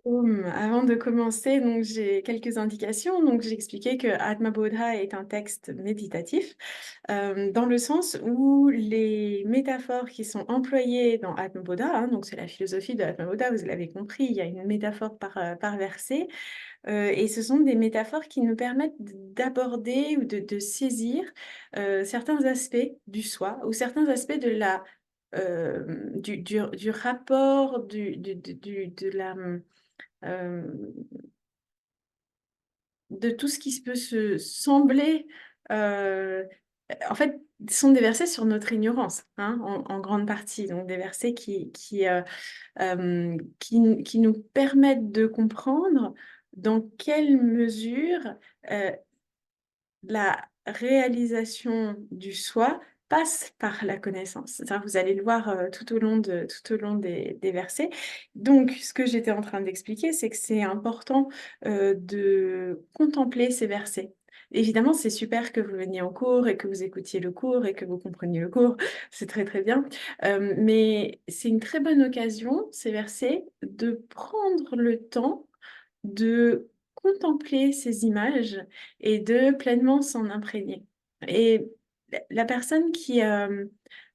Avant de commencer, donc j'ai quelques indications. Donc j'ai expliqué que Atma Bodha est un texte méditatif, dans le sens où les métaphores qui sont employées dans Atma Bodha, hein, donc c'est la philosophie de Atma Bodha, vous l'avez compris, il y a une métaphore par verset, et ce sont des métaphores qui nous permettent d'aborder ou de saisir certains aspects du soi ou certains aspects de du rapport, de la euh, de tout ce qui peut se sembler. euh, En fait, ce sont des versets sur notre ignorance, hein, en grande partie. Donc, des versets qui nous permettent de comprendre dans quelle mesure la réalisation du soi passe par la connaissance. Ça, vous allez le voir tout au long des versets. Donc, ce que j'étais en train d'expliquer, c'est que c'est important de contempler ces versets. Évidemment, c'est super que vous veniez en cours et que vous écoutiez le cours et que vous compreniez le cours. C'est très, très bien. Mais c'est une très bonne occasion, ces versets, de prendre le temps de contempler ces images et de pleinement s'en imprégner. Et la personne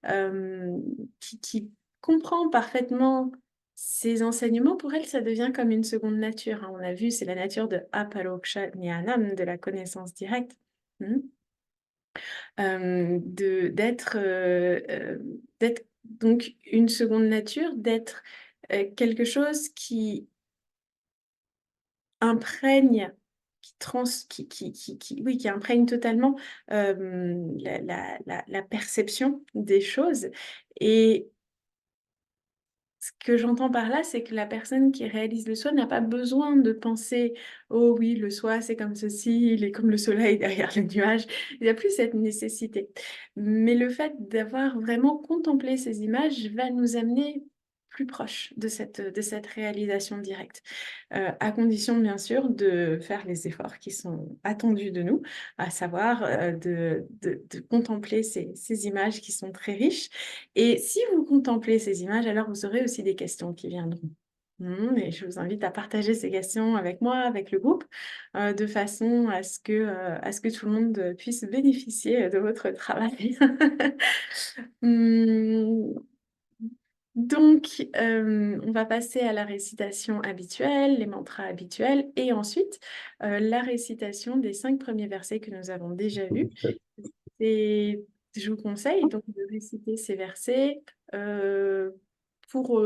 euh, qui comprend parfaitement ces enseignements, pour elle, ça devient comme une seconde nature, hein. On a vu, c'est la nature de Aparoksha Jnanam, de la connaissance directe. Hmm. D'être donc une seconde nature, d'être quelque chose qui imprègne, oui, qui imprègne totalement la perception des choses. Et ce que j'entends par là, c'est que la personne qui réalise le soi n'a pas besoin de penser, oh oui, le soi, c'est comme ceci, il est comme le soleil derrière le nuage. Il n'y a plus cette nécessité. Mais le fait d'avoir vraiment contemplé ces images va nous amener plus proche de cette réalisation directe, à condition bien sûr de faire les efforts qui sont attendus de nous, à savoir de contempler ces images qui sont très riches. Et si vous contemplez ces images, alors vous aurez aussi des questions qui viendront. Et je vous invite à partager ces questions avec moi, avec le groupe, de façon à ce que tout le monde puisse bénéficier de votre travail. Hum, donc, on va passer à la récitation habituelle, les mantras habituels, et ensuite la récitation des 5 premiers versets que nous avons déjà vus. Et je vous conseille donc de réciter ces versets euh, pour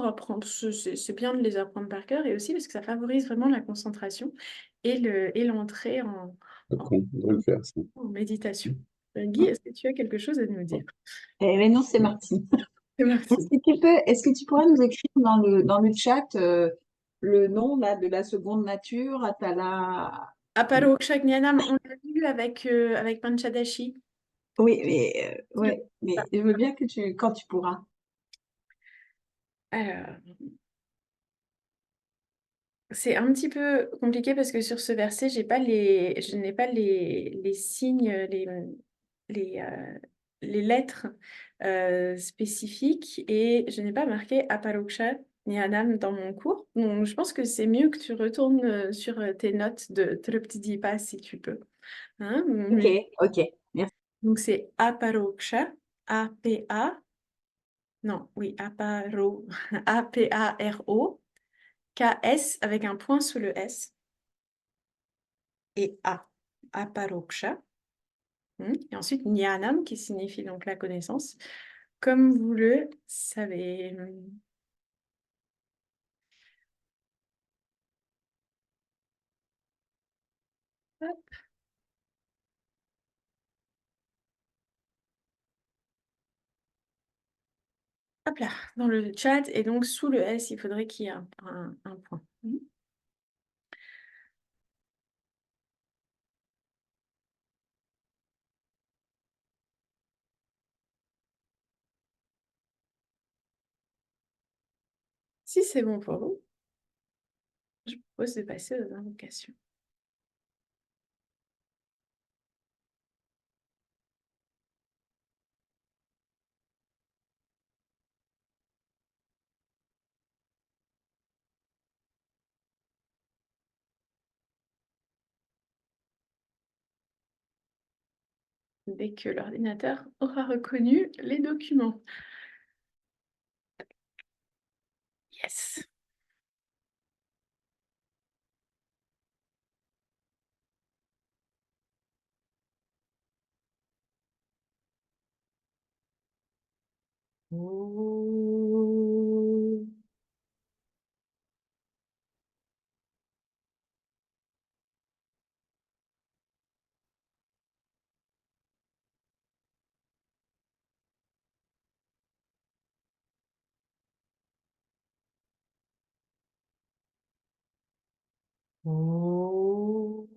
apprendre. C'est bien de les apprendre par cœur et aussi parce que ça favorise vraiment la concentration et l'entrée en, D'accord, on va le faire, ça. en méditation. Guy, est-ce que tu as quelque chose à nous dire? Mais non, c'est Martine. C'est parti. Est-ce que tu pourrais nous écrire dans le chat le nom là, de la seconde nature, Atala? Aparokshagnanam, on l'a vu avec Panchadashi. Oui, ouais, mais je veux bien que quand tu pourras. Alors, c'est un petit peu compliqué parce que sur ce verset, je n'ai pas les signes, les, euh, les lettres spécifiques et je n'ai pas marqué Aparoksha ni Anam dans mon cours. Donc, je pense que c'est mieux que tu retournes sur tes notes de Triptidipa si tu peux. Hein? Ok, ok, merci. Donc, c'est Aparoksha, A-P-A, non, oui, Aparo, A-P-A-R-O, K-S avec un point sous le S. Et A, aparoksha, et ensuite jnanam, qui signifie donc la connaissance, comme vous le savez. Hop, hop là, dans le chat, et donc sous le S, il faudrait qu'il y ait un point. Si c'est bon pour vous, je propose de passer aux invocations. dès que l'ordinateur aura reconnu les documents. Yes. Oh. Oh.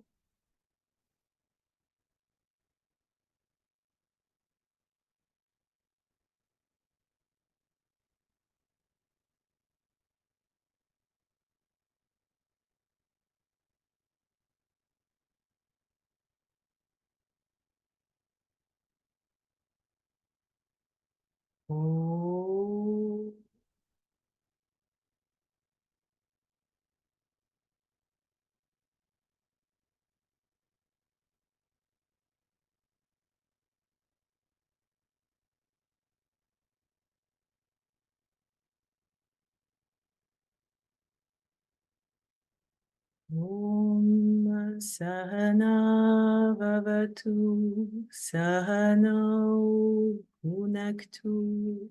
Oh. Om Sahana Vavatu Sahanau Punaktu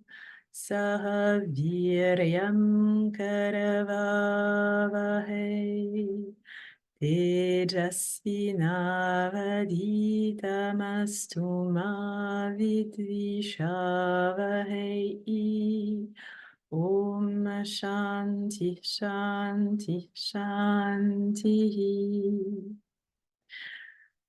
Sahaviryam Karavavahai Tejasvinavaditamastu ma vidvishavahai. Om Shanti Shanti Shanti.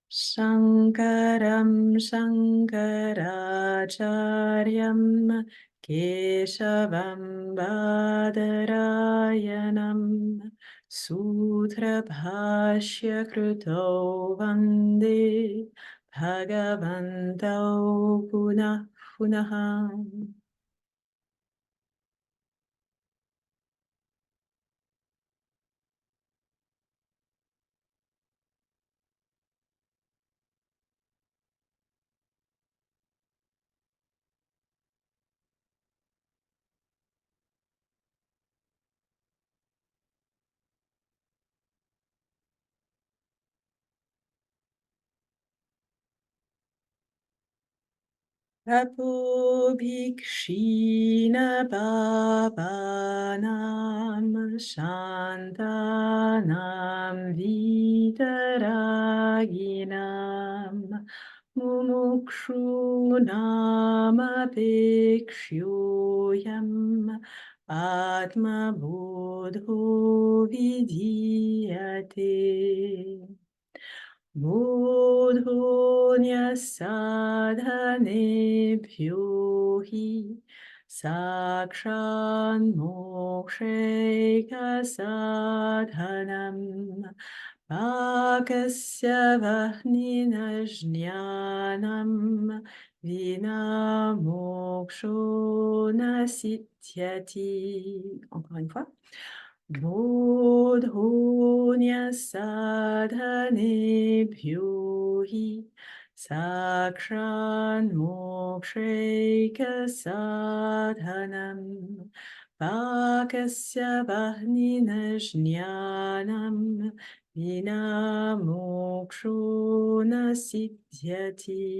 Shankaram Shankaracharyam Keshavam Badarayanam Sutra Bhashya Kruto Vande Bhagavantau Punah Punah. Apobhikshina papanam shantanam vitaraginam mumukshunam apekshyoyam atma bodho vidhiyate. Bodhonyasadhanebhyo hi sakshan mokshekasadhanam pakasya vahnina jnanam vina moksho nasityati. Encore une fois. Bodhonya-sadhanebhyo hi sakshan moksheka-sadhanam pakasya vahnina jnanam vina moksho nasidyati.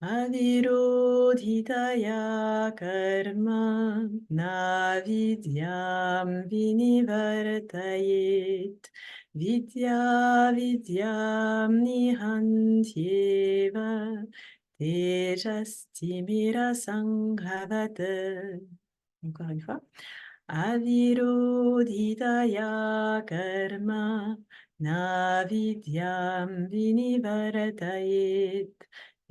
Avirodhitaya karma na vidyam vinivartayet vidya vidyam nihantyeva tejastimira sanghavata. Encore une fois. Avirodhitaya karma na vidyam vinivartayet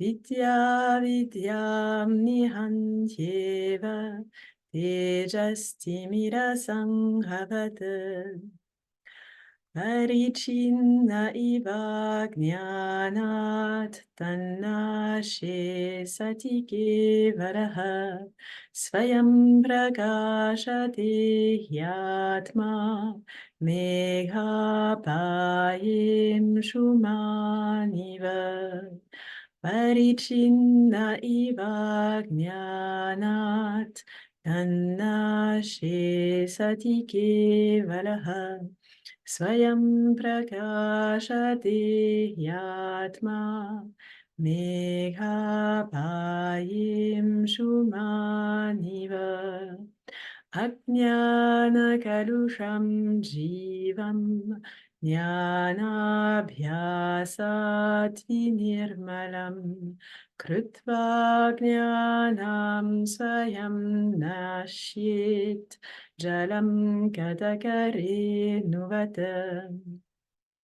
vidya vidyam nihantyeva tejastimira sanghavata. Parichinna iva jnanat tannashe satike varaha svayam prakashate yatma megha shumaniva Parichinna iva jnanat tannashe satike varaha Swayam prakashate yatma megha payim shumaniva Ajnana kalusham jivam jnanabhyasat vinirmalam krutva jnanam swayam nashyet jalam katakare nuvata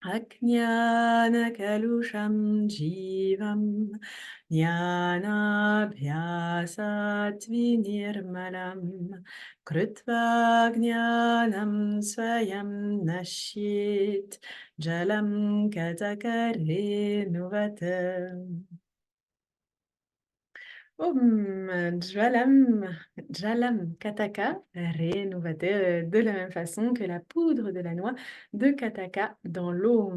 Ajnanakalusham jivam jnanabhyasat vinirmalam krutva jnanam swayam nashyet jalam katakare nuvata. Jalam Kataka, Renuvate, de la même façon que la poudre de la noix de Kataka dans l'eau.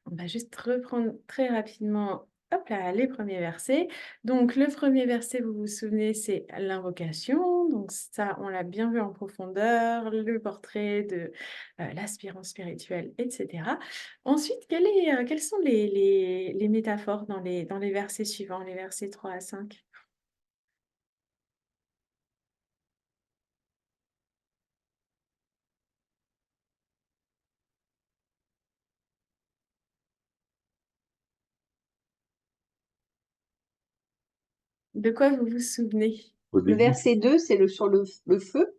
On va juste reprendre très rapidement hop là, les premiers versets. Donc, le premier verset, vous vous souvenez, c'est l'invocation. Donc, ça, on l'a bien vu en profondeur, le portrait de l'aspirant spirituel, etc. Ensuite, quelles sont les métaphores dans les versets suivants, les versets 3 à 5? De quoi vous vous souvenez? Au Le début, verset 2, c'est sur le feu.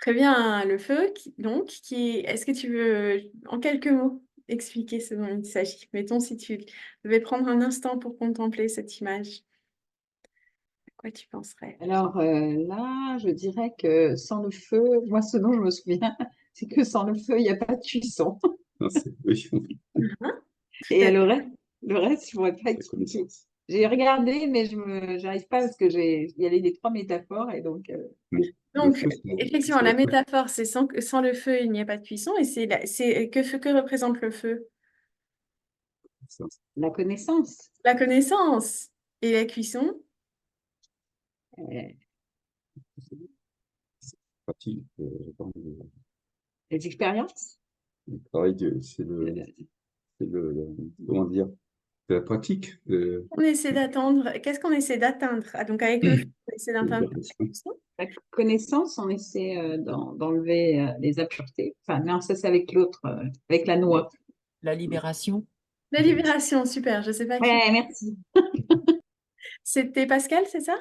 Très bien, le feu, est-ce que tu veux, en quelques mots, expliquer ce dont il s'agit? Mettons si tu devais prendre un instant pour contempler cette image, à quoi tu penserais? Alors là, je dirais que sans le feu, moi, ce dont je me souviens, c'est que sans le feu, il n'y a pas de cuisson. non, oui, Mhm, tout Et à fait. le reste, je ne pourrais pas la expliquer. connaissance. J'ai regardé, mais je n'arrive pas parce que il y avait les trois métaphores et donc Le Donc, feu, effectivement, c'est la la métaphore, c'est sans le feu, il n'y a pas de cuisson. Et que représente le feu? connaissance. la connaissance, La connaissance. Et la cuisson? euh, C'est pratique. les expériences. Le travail, Euh, comment dire, c'est la pratique. On essaie d'attendre. Qu'est-ce qu'on essaie d'atteindre? Ah, donc, avec le feu, on essaie d'atteindre la cuisson. La connaissance, on essaie d'enlever les impuretés. Enfin, non, ça c'est avec l'autre, avec la noix. La libération. La libération, super. Je ne sais pas qui. Ouais, merci. C'était Pascal, c'est ça?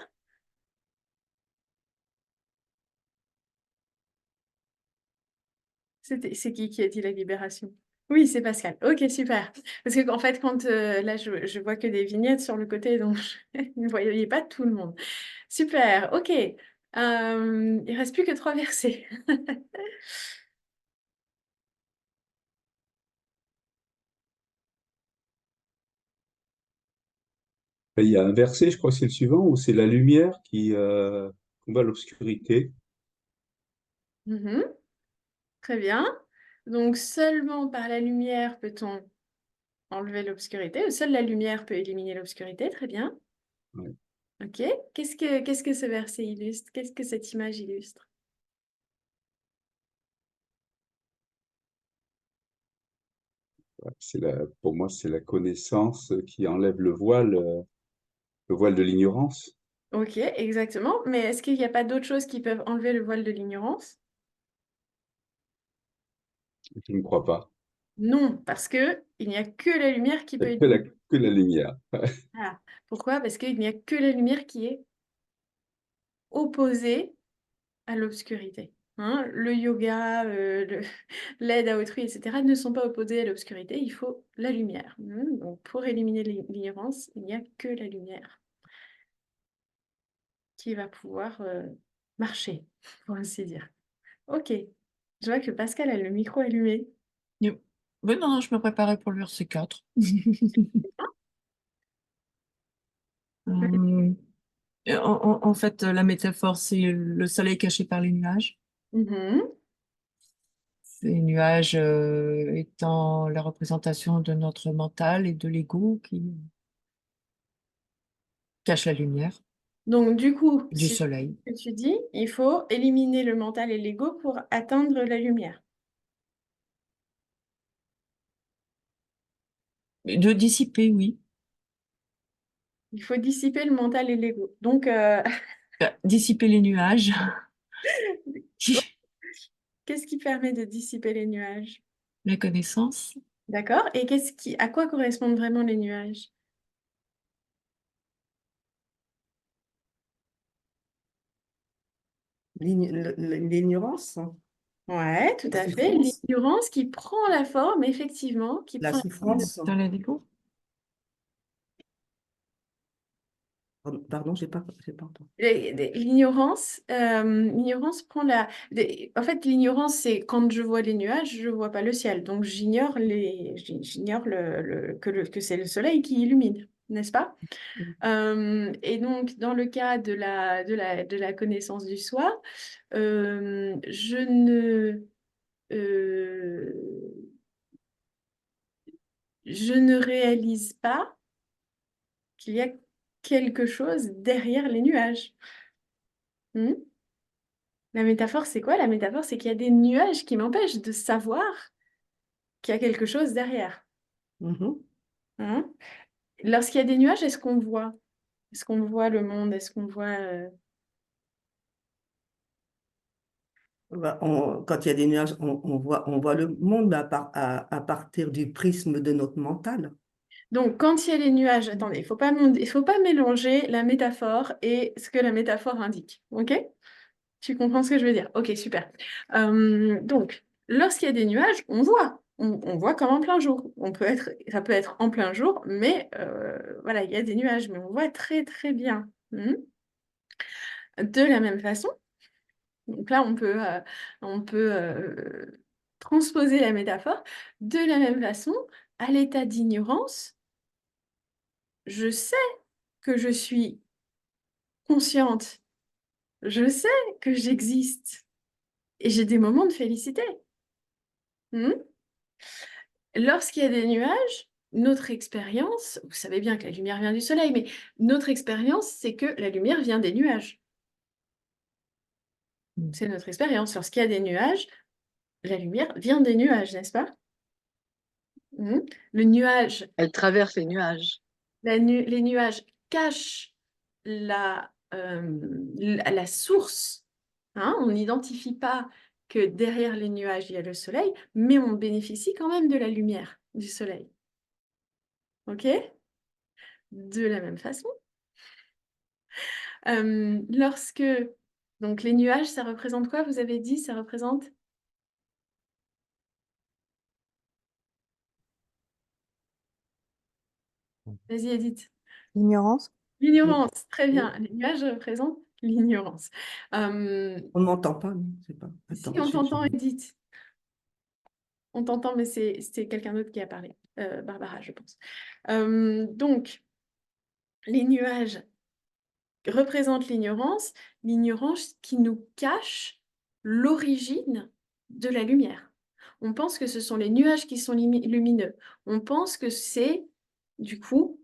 C'est qui a dit la libération? Oui, c'est Pascal. Ok, super. Parce que en fait, quand là, je vois que des vignettes sur le côté, donc je ne voyais pas tout le monde. Super. Ok. Il reste plus que 3 versets. Il y a un verset, je crois que c'est le suivant, où c'est la lumière qui combat l'obscurité. Mhm. Très bien. Donc, seulement par la lumière peut-on enlever l'obscurité, ou seule la lumière peut éliminer l'obscurité. Très bien. Ouais. Ok. Qu'est-ce que ce verset illustre? Qu'est-ce que cette image illustre? Pour moi, c'est la connaissance qui enlève le voile de l'ignorance. Ok, exactement. Mais est-ce qu'il n'y a pas d'autres choses qui peuvent enlever le voile de l'ignorance? Je ne crois pas. Non, parce que il n'y a que la lumière qui Il peut n'y a éliminer. que la lumière. Voilà. Pourquoi? Parce qu'il n'y a que la lumière qui est opposée à l'obscurité. Hein, le yoga, l'aide à autrui, etc., ne sont pas opposés à l'obscurité. Il faut la lumière. Donc, pour éliminer l'ignorance, il n'y a que la lumière qui va pouvoir marcher, pour ainsi dire. Ok. Je vois que Pascal a le micro allumé. Yep. Oui, non, non, je me préparais pour le verset 4. Euh, en fait, la métaphore, c'est le soleil caché par les nuages. Mhm. Ces nuages étant la représentation de notre mental et de l'ego qui cache la lumière Donc, du coup, du si je soleil. ce que tu dis, il faut éliminer le mental et l'ego pour atteindre la lumière. De dissiper, oui. Il faut dissiper le mental et l'ego. Donc, Dissiper les nuages. qu'est-ce qui permet de dissiper les nuages? La connaissance. D'accord? Et à quoi correspondent vraiment les nuages? L'ignorance, Ouais, tout la à fait. souffrance, L'ignorance qui prend la forme, effectivement, qui la prend la forme de souffrance. Dans l'ego. Pardon, j'ai pas entendu. L'ignorance prend En fait, l'ignorance, c'est quand je vois les nuages, je vois pas le ciel. Donc, j'ignore que c'est le soleil qui illumine, n'est-ce pas? Et donc, dans le cas de la connaissance du soi, je ne, euh, je ne réalise pas qu'il y a quelque chose derrière les nuages. Hmm. La métaphore, c'est quoi? La métaphore, c'est qu'il y a des nuages qui m'empêchent de savoir qu'il y a quelque chose derrière. Mhm. Hein. Lorsqu'il y a des nuages, est-ce qu'on voit? Est-ce qu'on voit le monde? Est-ce qu'on voit... Bah, quand il y a des nuages, on voit le monde à partir du prisme de notre mental. Donc, quand il y a les nuages, attendez, il faut pas mélanger la métaphore et ce que la métaphore indique. OK? Tu comprends ce que je veux dire? Ok, super. Donc, lorsqu'il y a des nuages, on voit. On voit comme en plein jour. Ça peut être en plein jour, mais voilà, il y a des nuages, mais on voit très très bien. De la même façon, donc là, on peut transposer la métaphore. De la même façon, à l'état d'ignorance, je sais que je suis consciente. Je sais que j'existe. Et j'ai des moments de félicité. Hmm. Lorsqu'il y a des nuages, notre expérience, vous savez bien que la lumière vient du soleil, mais notre expérience, c'est que la lumière vient des nuages. C'est notre expérience. Lorsqu'il y a des nuages, la lumière vient des nuages, n'est-ce pas? Mhm. Le nuage, Elle traverse les nuages. les nuages cachent la source. Hein. On n'identifie pas que derrière les nuages, il y a le soleil, mais on bénéficie quand même de la lumière du soleil. OK? De la même façon, lorsque... Donc, les nuages, ça représente quoi? Vous avez dit, ça représente... Vas-y, Edith. L'ignorance? L'ignorance, très bien. Les nuages représentent l'ignorance. Euh, On ne m'entend pas, non? C'est pas. Si Attends, on t'entend, Edith, on t'entend, mais c'est quelqu'un d'autre qui a parlé. Barbara, je pense. Donc, les nuages représentent l'ignorance qui nous cache l'origine de la lumière. On pense que ce sont les nuages qui sont lumineux. On pense que c'est, du coup,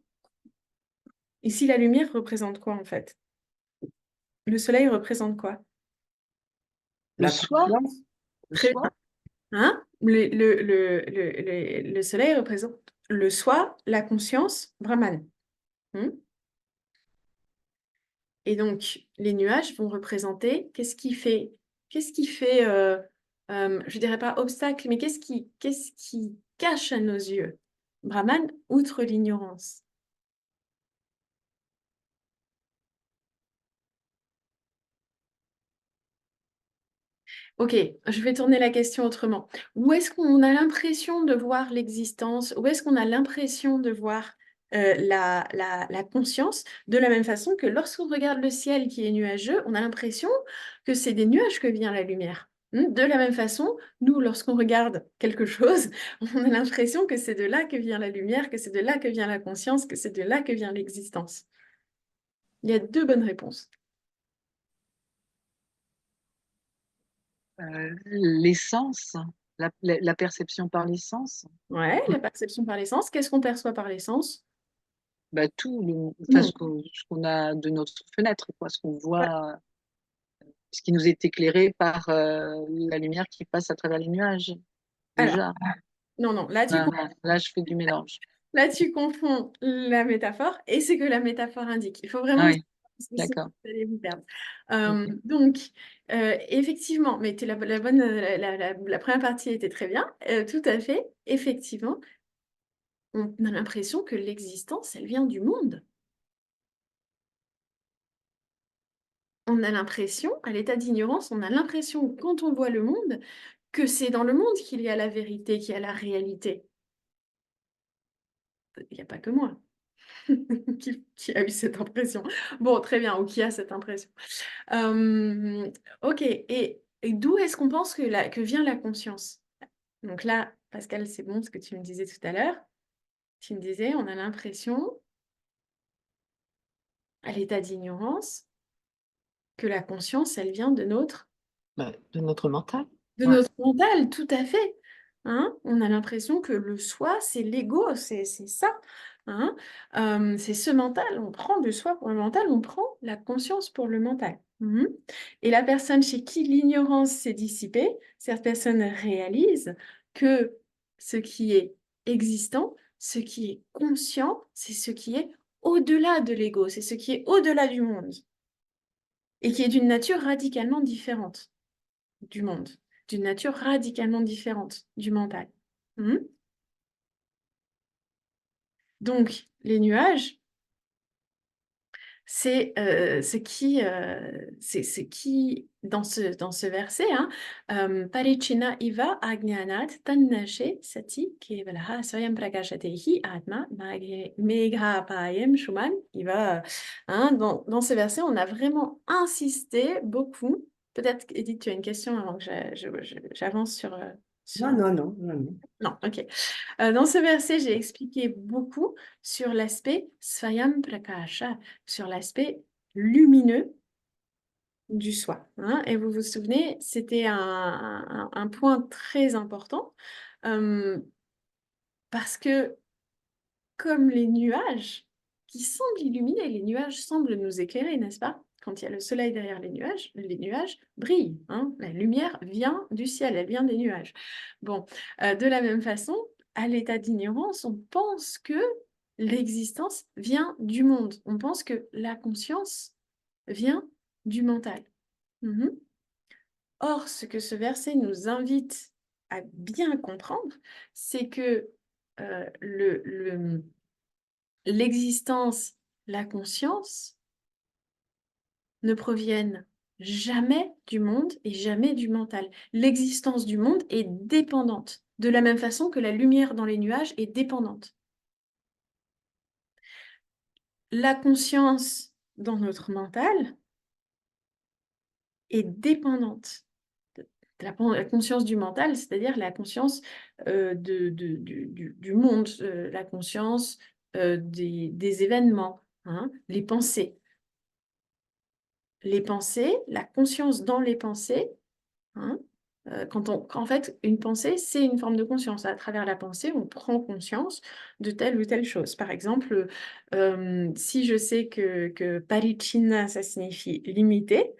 ici la lumière représente quoi en fait? Le soleil représente quoi? Le La soi, conscience, le Très soi. bien. Hein? Le soleil représente le soi, la conscience, Brahman. Hmm. Et donc, les nuages vont représenter qu'est-ce qui fait, je dirais pas obstacle, mais qu'est-ce qui cache à nos yeux Brahman, outre l'ignorance. Ok, je vais tourner la question autrement. Où est-ce qu'on a l'impression de voir l'existence? Où est-ce qu'on a l'impression de voir la conscience? De la même façon que lorsqu'on regarde le ciel qui est nuageux, on a l'impression que c'est des nuages que vient la lumière. De la même façon, nous, lorsqu'on regarde quelque chose, on a l'impression que c'est de là que vient la lumière, que c'est de là que vient la conscience, que c'est de là que vient l'existence. Il y a deux bonnes réponses. L'essence, la perception par l'essence, Ouais, la perception par les sens. Qu'est-ce qu'on perçoit par les sens? bah, tout enfin, Non. ce qu'on a de notre fenêtre, quoi, ce qu'on Ouais. voit, ce qui nous est éclairé par la lumière qui passe à travers les nuages, Alors, déjà. non, non, Là, je fais du mélange. là, tu confonds la métaphore et ce que la métaphore indique. Il faut vraiment Ah que oui, parce que sinon, d'accord. vous allez vous perdre. Ok. Donc, effectivement, mais la bonne, la première partie était très bien, tout à fait. Effectivement, on a l'impression que l'existence, elle vient du monde. On a l'impression, à l'état d'ignorance, on a l'impression, quand on voit le monde, que c'est dans le monde qu'il y a la vérité, qu'il y a la réalité. Il n'y a pas que moi qui a eu cette impression. Bon, très bien, ou qui a cette impression. Ok, et d'où est-ce qu'on pense que vient la conscience? Donc là, Pascal, c'est bon ce que tu me disais tout à l'heure. Tu me disais, on a l'impression, à l'état d'ignorance, que la conscience, elle vient De notre mental. de Ouais. notre mental, tout à fait. Hein? On a l'impression que le soi, c'est l'ego, c'est ça. Hein? C'est ce mental, on prend le soi pour le mental, on prend la conscience pour le mental. Mhm. Et la personne chez qui l'ignorance s'est dissipée, cette personne réalise que ce qui est existant, ce qui est conscient, c'est ce qui est au-delà de l'ego, c'est ce qui est au-delà du monde et qui est d'une nature radicalement différente du monde, d'une nature radicalement différente du mental. Mhm. Donc, les nuages, c'est ce qui dans ce verset, hein, Parichina iva agnanat tannashe sati kevalaha swayam prakashatehi atma meghapayam shuman iva. Hein, dans ce verset, on a vraiment insisté beaucoup. Peut-être, Edith, tu as une question avant que j'avance sur... Non. Non, ok. Dans ce verset, j'ai expliqué beaucoup sur l'aspect Svayam Prakasha, sur l'aspect lumineux du soi. Hein. Et vous vous souvenez, c'était un point très important parce que comme les nuages qui semblent illuminer, les nuages semblent nous éclairer, n'est-ce pas? Quand il y a le soleil derrière les nuages brillent. Hein. La lumière vient du ciel, elle vient des nuages. Bon, de la même façon, à l'état d'ignorance, on pense que l'existence vient du monde. On pense que la conscience vient du mental. Mhm. Or, ce que ce verset nous invite à bien comprendre, c'est que l'existence, la conscience ne proviennent jamais du monde et jamais du mental. L'existence du monde est dépendante, de la même façon que la lumière dans les nuages est dépendante. La conscience dans notre mental est dépendante. La conscience du mental, c'est-à-dire la conscience du monde, la conscience des événements, hein, les pensées. Les pensées, la conscience dans les pensées, hein, en fait, une pensée, c'est une forme de conscience. À travers la pensée, on prend conscience de telle ou telle chose. Par exemple, si je sais que Paricina, ça signifie limité,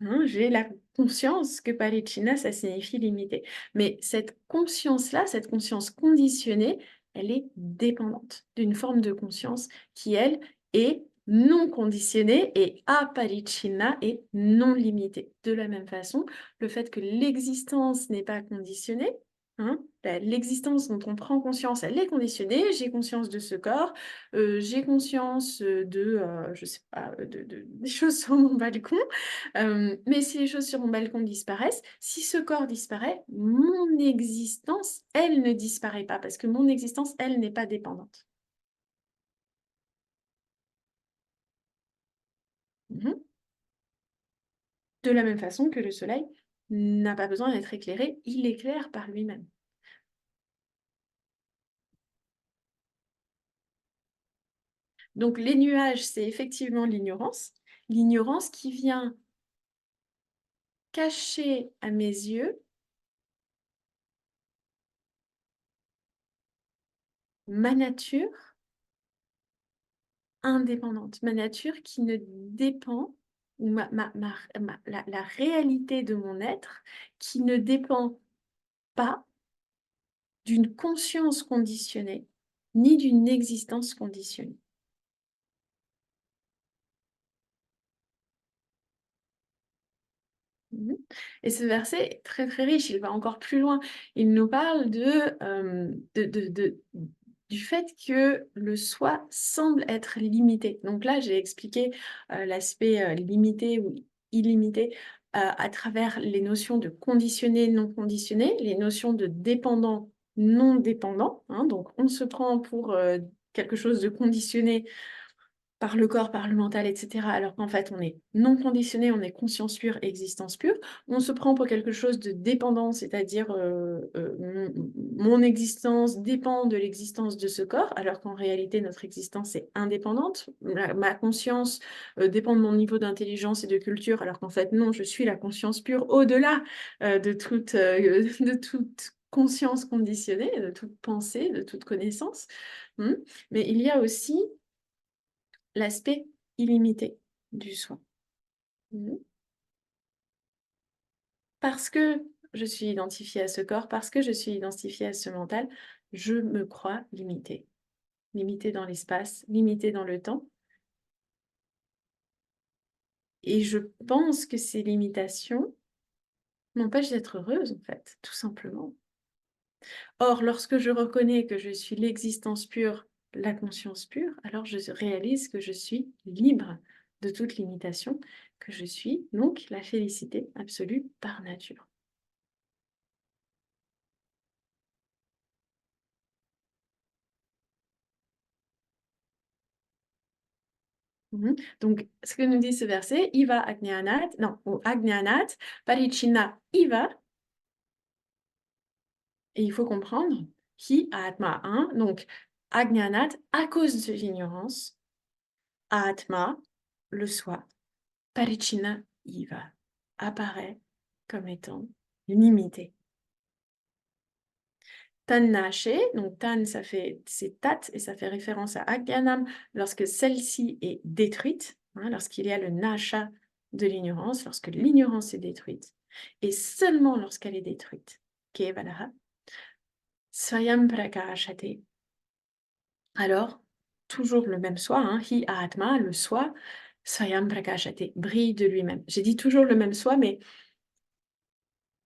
hein, j'ai la conscience que Paricina, ça signifie limité. Mais cette conscience-là, cette conscience conditionnée, elle est dépendante d'une forme de conscience qui, elle, est non conditionnée et aparicina est non limitée. De la même façon, le fait que l'existence n'est pas conditionnée, hein, l'existence dont on prend conscience, elle est conditionnée. J'ai conscience de ce corps, j'ai conscience je sais pas, des choses sur mon balcon. Mais si les choses sur mon balcon disparaissent, si ce corps disparaît, mon existence, elle ne disparaît pas parce que mon existence, elle n'est pas dépendante. Mhm. De la même façon que le soleil n'a pas besoin d'être éclairé, il éclaire par lui-même. Donc les nuages, c'est effectivement l'ignorance qui vient cacher à mes yeux ma nature indépendante, ma nature qui ne dépend, ou la réalité de mon être qui ne dépend pas d'une conscience conditionnée, ni d'une existence conditionnée. Et ce verset est très très riche, il va encore plus loin. Il nous parle du fait que le soi semble être limité. Donc là, j'ai expliqué l'aspect limité ou illimité à travers les notions de conditionné, non conditionné, les notions de dépendant, non dépendant. Donc on se prend pour quelque chose de conditionné par le corps, par le mental, etc. Alors qu'en fait, on est non conditionné, on est conscience pure, existence pure. On se prend pour quelque chose de dépendant, c'est-à-dire mon existence dépend de l'existence de ce corps, alors qu'en réalité, notre existence est indépendante. Ma conscience dépend de mon niveau d'intelligence et de culture, alors qu'en fait, non, je suis la conscience pure au-delà de toute conscience conditionnée, de toute pensée, de toute connaissance. Mais il y a aussi l'aspect illimité du soi. Parce que je suis identifiée à ce corps, parce que je suis identifiée à ce mental, je me crois limitée. Limitée dans l'espace, limitée dans le temps. Et je pense que ces limitations m'empêchent d'être heureuse, en fait, tout simplement. Or, lorsque je reconnais que je suis l'existence pure, la conscience pure, alors je réalise que je suis libre de toute limitation, que je suis donc la félicité absolue par nature. Donc, ce que nous dit ce verset, Iva Ajnanat, non, ou Ajnanat, Parichina Iva, et il faut comprendre, Hi Atma 1, donc Ajnanat, à cause de l'ignorance, Atma, le soi, Parichina Iva, apparaît comme étant limité. Tan Nache, donc Tan, c'est Tat, et ça fait référence à Ajnanam, lorsque celle-ci est détruite, lorsqu'il y a le Nasha de l'ignorance, lorsque l'ignorance est détruite, et seulement lorsqu'elle est détruite, Kevalaha, Swayam Prakashate. Alors, toujours le même soi, Hi Atma, le soi, Swayam Prakashate, brille de lui-même. J'ai dit toujours le même soi, mais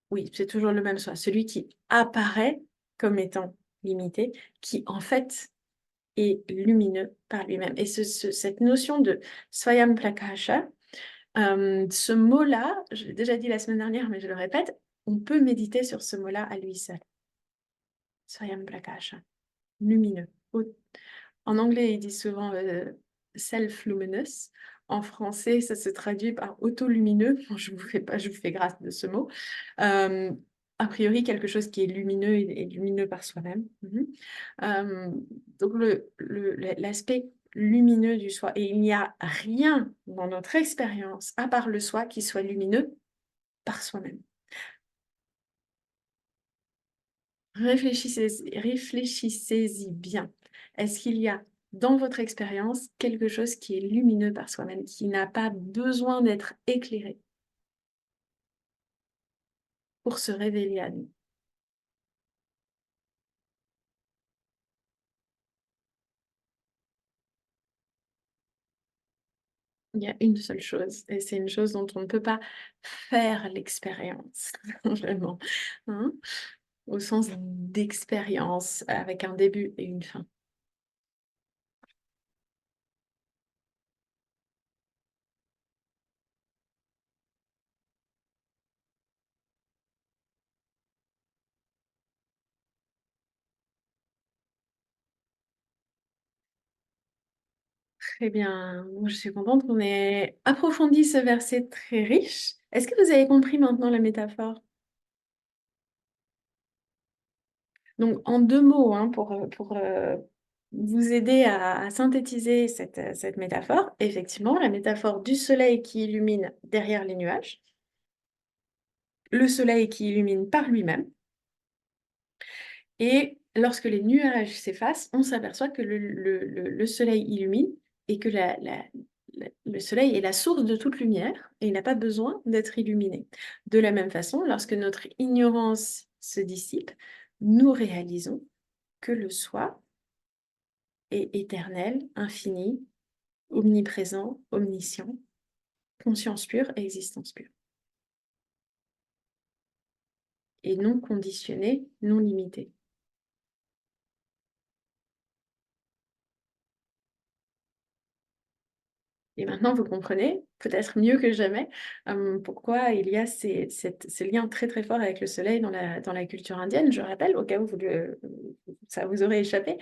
oui, c'est toujours le même soi, celui qui apparaît comme étant limité, qui en fait est lumineux par lui-même. Et cette notion de Swayam Prakasha, ce mot-là, je l'ai déjà dit la semaine dernière, mais je le répète, on peut méditer sur ce mot-là à lui seul. Swayam Prakasha, lumineux. En anglais, ils disent souvent self-luminous. En français, ça se traduit par auto-lumineux. Je vous fais grâce de ce mot. A priori, quelque chose qui est lumineux et lumineux par soi-même. Donc, l'aspect lumineux du soi. Et il n'y a rien dans notre expérience, à part le soi, qui soit lumineux par soi-même. Réfléchissez-y bien. Est-ce qu'il y a dans votre expérience quelque chose qui est lumineux par soi-même, qui n'a pas besoin d'être éclairé pour se révéler à nous? Il y a une seule chose, et c'est une chose dont on ne peut pas faire l'expérience, vraiment, au sens d'expérience, avec un début et une fin. Très bien, je suis contente qu'on ait approfondi ce verset très riche. Est-ce que vous avez compris maintenant la métaphore? Donc, en 2 mots, hein, pour vous aider à synthétiser cette métaphore, effectivement, la métaphore du soleil qui illumine derrière les nuages, le soleil qui illumine par lui-même, et lorsque les nuages s'effacent, on s'aperçoit que le soleil illumine et que le soleil est la source de toute lumière et il n'a pas besoin d'être illuminé. De la même façon, lorsque notre ignorance se dissipe, nous réalisons que le soi est éternel, infini, omniprésent, omniscient, conscience pure et existence pure. Et non conditionné, non limité. Et maintenant, vous comprenez, peut-être mieux que jamais, pourquoi il y a ces liens très très forts avec le soleil dans la culture indienne. Je rappelle, au cas où ça vous aurait échappé,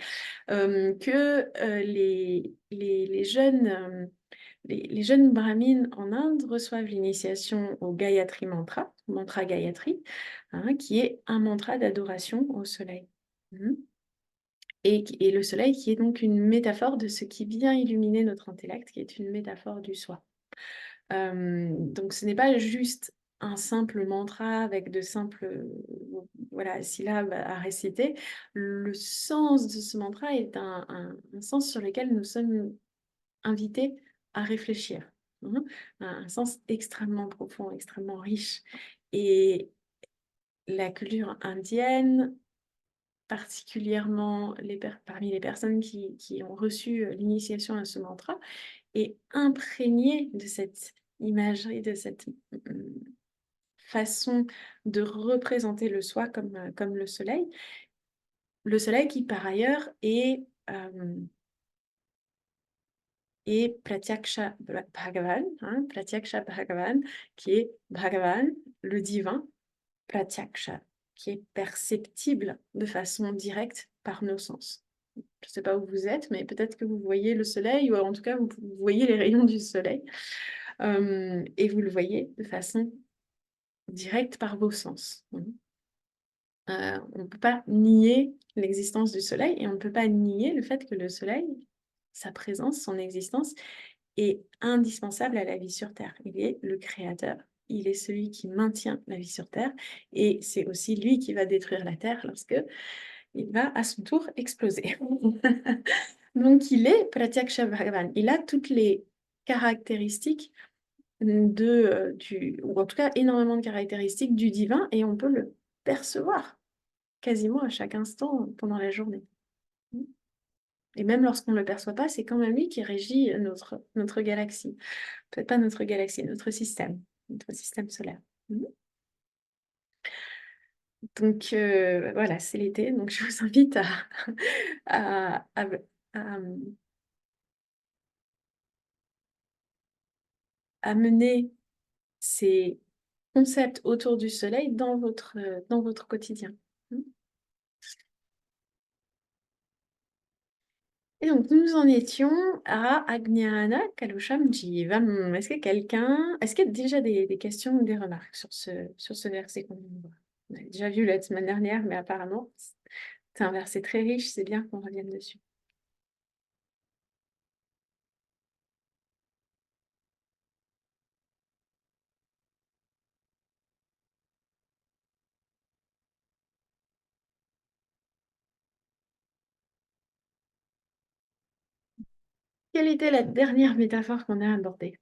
que les jeunes brahmines en Inde reçoivent l'initiation au Gayatri Mantra, mantra Gayatri, hein, qui est un mantra d'adoration au soleil. Et le soleil qui est donc une métaphore de ce qui vient illuminer notre intellect, qui est une métaphore du soi. Donc ce n'est pas juste un simple mantra avec de simples syllabes à réciter. Le sens de ce mantra est un sens sur lequel nous sommes invités à réfléchir. Un sens extrêmement profond, extrêmement riche. Et la culture indienne, particulièrement parmi les personnes qui ont reçu l'initiation à ce mantra, est imprégnée de cette imagerie, de cette façon de représenter le soi comme le soleil. Le soleil qui, par ailleurs, est Pratyaksha Bhagavan, Pratyaksha Bhagavan, qui est Bhagavan, le divin, Pratyaksha, qui est perceptible de façon directe par nos sens. Je ne sais pas où vous êtes, mais peut-être que vous voyez le soleil, ou en tout cas, vous voyez les rayons du soleil, et vous le voyez de façon directe par vos sens. On ne peut pas nier l'existence du soleil, et on ne peut pas nier le fait que le soleil, sa présence, son existence, est indispensable à la vie sur Terre. Il est le créateur, il est celui qui maintient la vie sur Terre, et c'est aussi lui qui va détruire la Terre lorsque il va à son tour exploser. Donc il est Pratyaksha Bhagavan, il a toutes les caractéristiques ou en tout cas énormément de caractéristiques du divin, et on peut le percevoir quasiment à chaque instant pendant la journée. Et même lorsqu'on ne le perçoit pas, c'est quand même lui qui régit notre galaxie. Peut-être pas notre galaxie, notre système solaire. Donc voilà, c'est l'été, donc je vous invite à, à mener ces concepts autour du soleil dans votre quotidien. Et donc, nous en étions à Ajnana Kalusham Jivam. Est-ce qu'il y a déjà des questions ou des remarques sur ce verset qu'on vient de voir? On avait déjà vu la semaine dernière, mais apparemment, c'est un verset très riche, c'est bien qu'on revienne dessus. Quelle était la dernière métaphore qu'on a abordée?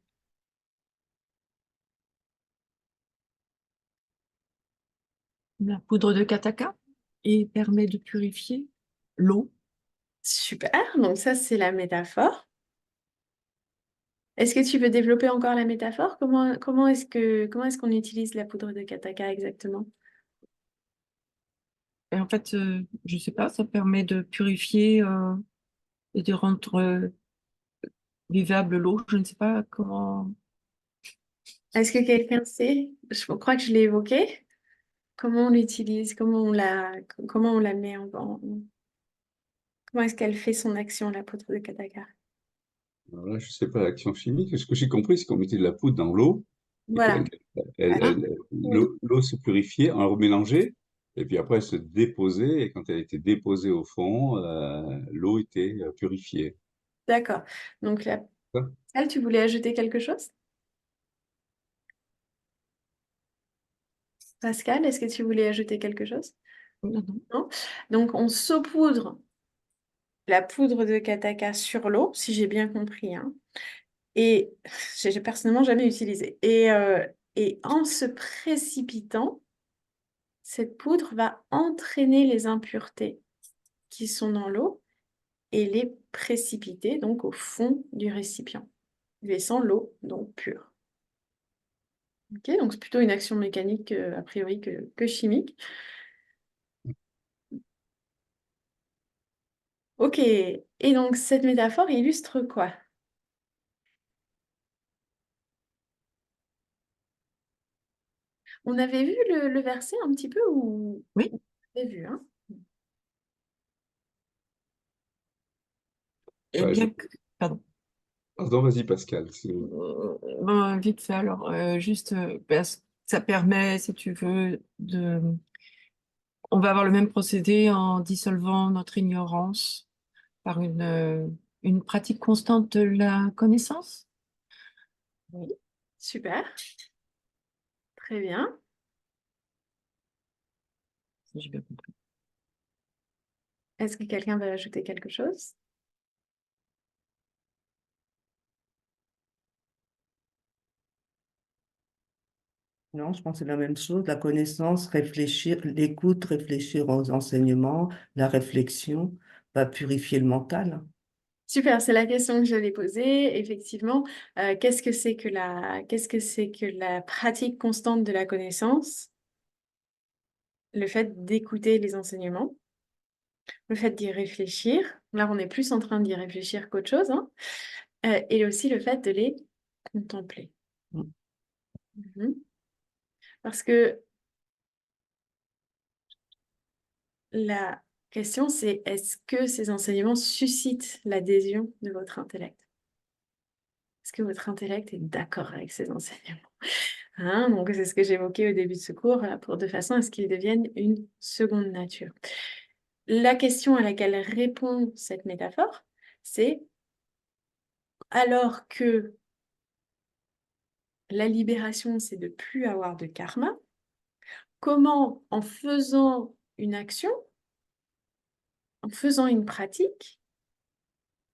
La poudre de Kataka et permet de purifier l'eau. Super, donc ça c'est la métaphore. Est-ce que tu veux développer encore la métaphore? Comment est-ce qu'on utilise la poudre de Kataka exactement? Et en fait, je sais pas, ça permet de purifier et de rendre vivable l'eau. Je ne sais pas comment. Est-ce que quelqu'un sait? Je crois que je l'ai évoqué. Comment on l'utilise? Comment on la met comment est-ce qu'elle fait son action, la poudre de Kataka? Alors là, je ne sais pas l'action chimique. Ce que j'ai compris, c'est qu'on mettait de la poudre dans l'eau et Voilà. Ah, oui. L'eau se purifiait, on la remélangeait, et puis après elle se déposait, et quand elle était déposée au fond, l'eau était purifiée. D'accord. Donc là, Ça, Pascal, tu voulais ajouter quelque chose? Pascal, est-ce que tu voulais ajouter quelque chose? Non, non. Non? Donc on saupoudre la poudre de Kataka sur l'eau, si j'ai bien compris, hein. Et j'ai personnellement jamais utilisé. Et en se précipitant, cette poudre va entraîner les impuretés qui sont dans l'eau et les précipiter donc au fond du récipient, laissant l'eau donc pure. Ok, donc c'est plutôt une action mécanique a priori que chimique. Ok, et donc cette métaphore illustre quoi? On avait vu le verset un petit peu ou Oui. on avait vu, hein? Et bah, je- bien que... Pardon. Pardon, vas-y Pascal. Bon, vite fait, alors, juste, parce que ça permet, si tu veux, de... On va avoir le même procédé en dissolvant notre ignorance par une pratique constante de la connaissance. Oui, super, très bien. Si j'ai bien compris. Est-ce que quelqu'un veut ajouter quelque chose? Non, je pense que c'est la même chose. La connaissance, réfléchir, l'écoute, réfléchir aux enseignements, la réflexion va purifier le mental. Super, c'est la question que j'allais poser. Effectivement, qu'est-ce que c'est que la pratique constante de la connaissance? Le fait d'écouter les enseignements, le fait d'y réfléchir. Là, on est plus en train d'y réfléchir qu'autre chose, hein. Et aussi le fait de les contempler. Mm. Mhm. Parce que la question, c'est est-ce que ces enseignements suscitent l'adhésion de votre intellect? Est-ce que votre intellect est d'accord avec ces enseignements? Hein, donc, c'est ce que j'évoquais au début de ce cours, de façon à ce qu'ils deviennent une seconde nature. La question à laquelle répond cette métaphore, c'est alors que la libération, c'est de plus avoir de karma, comment, en faisant une action, en faisant une pratique,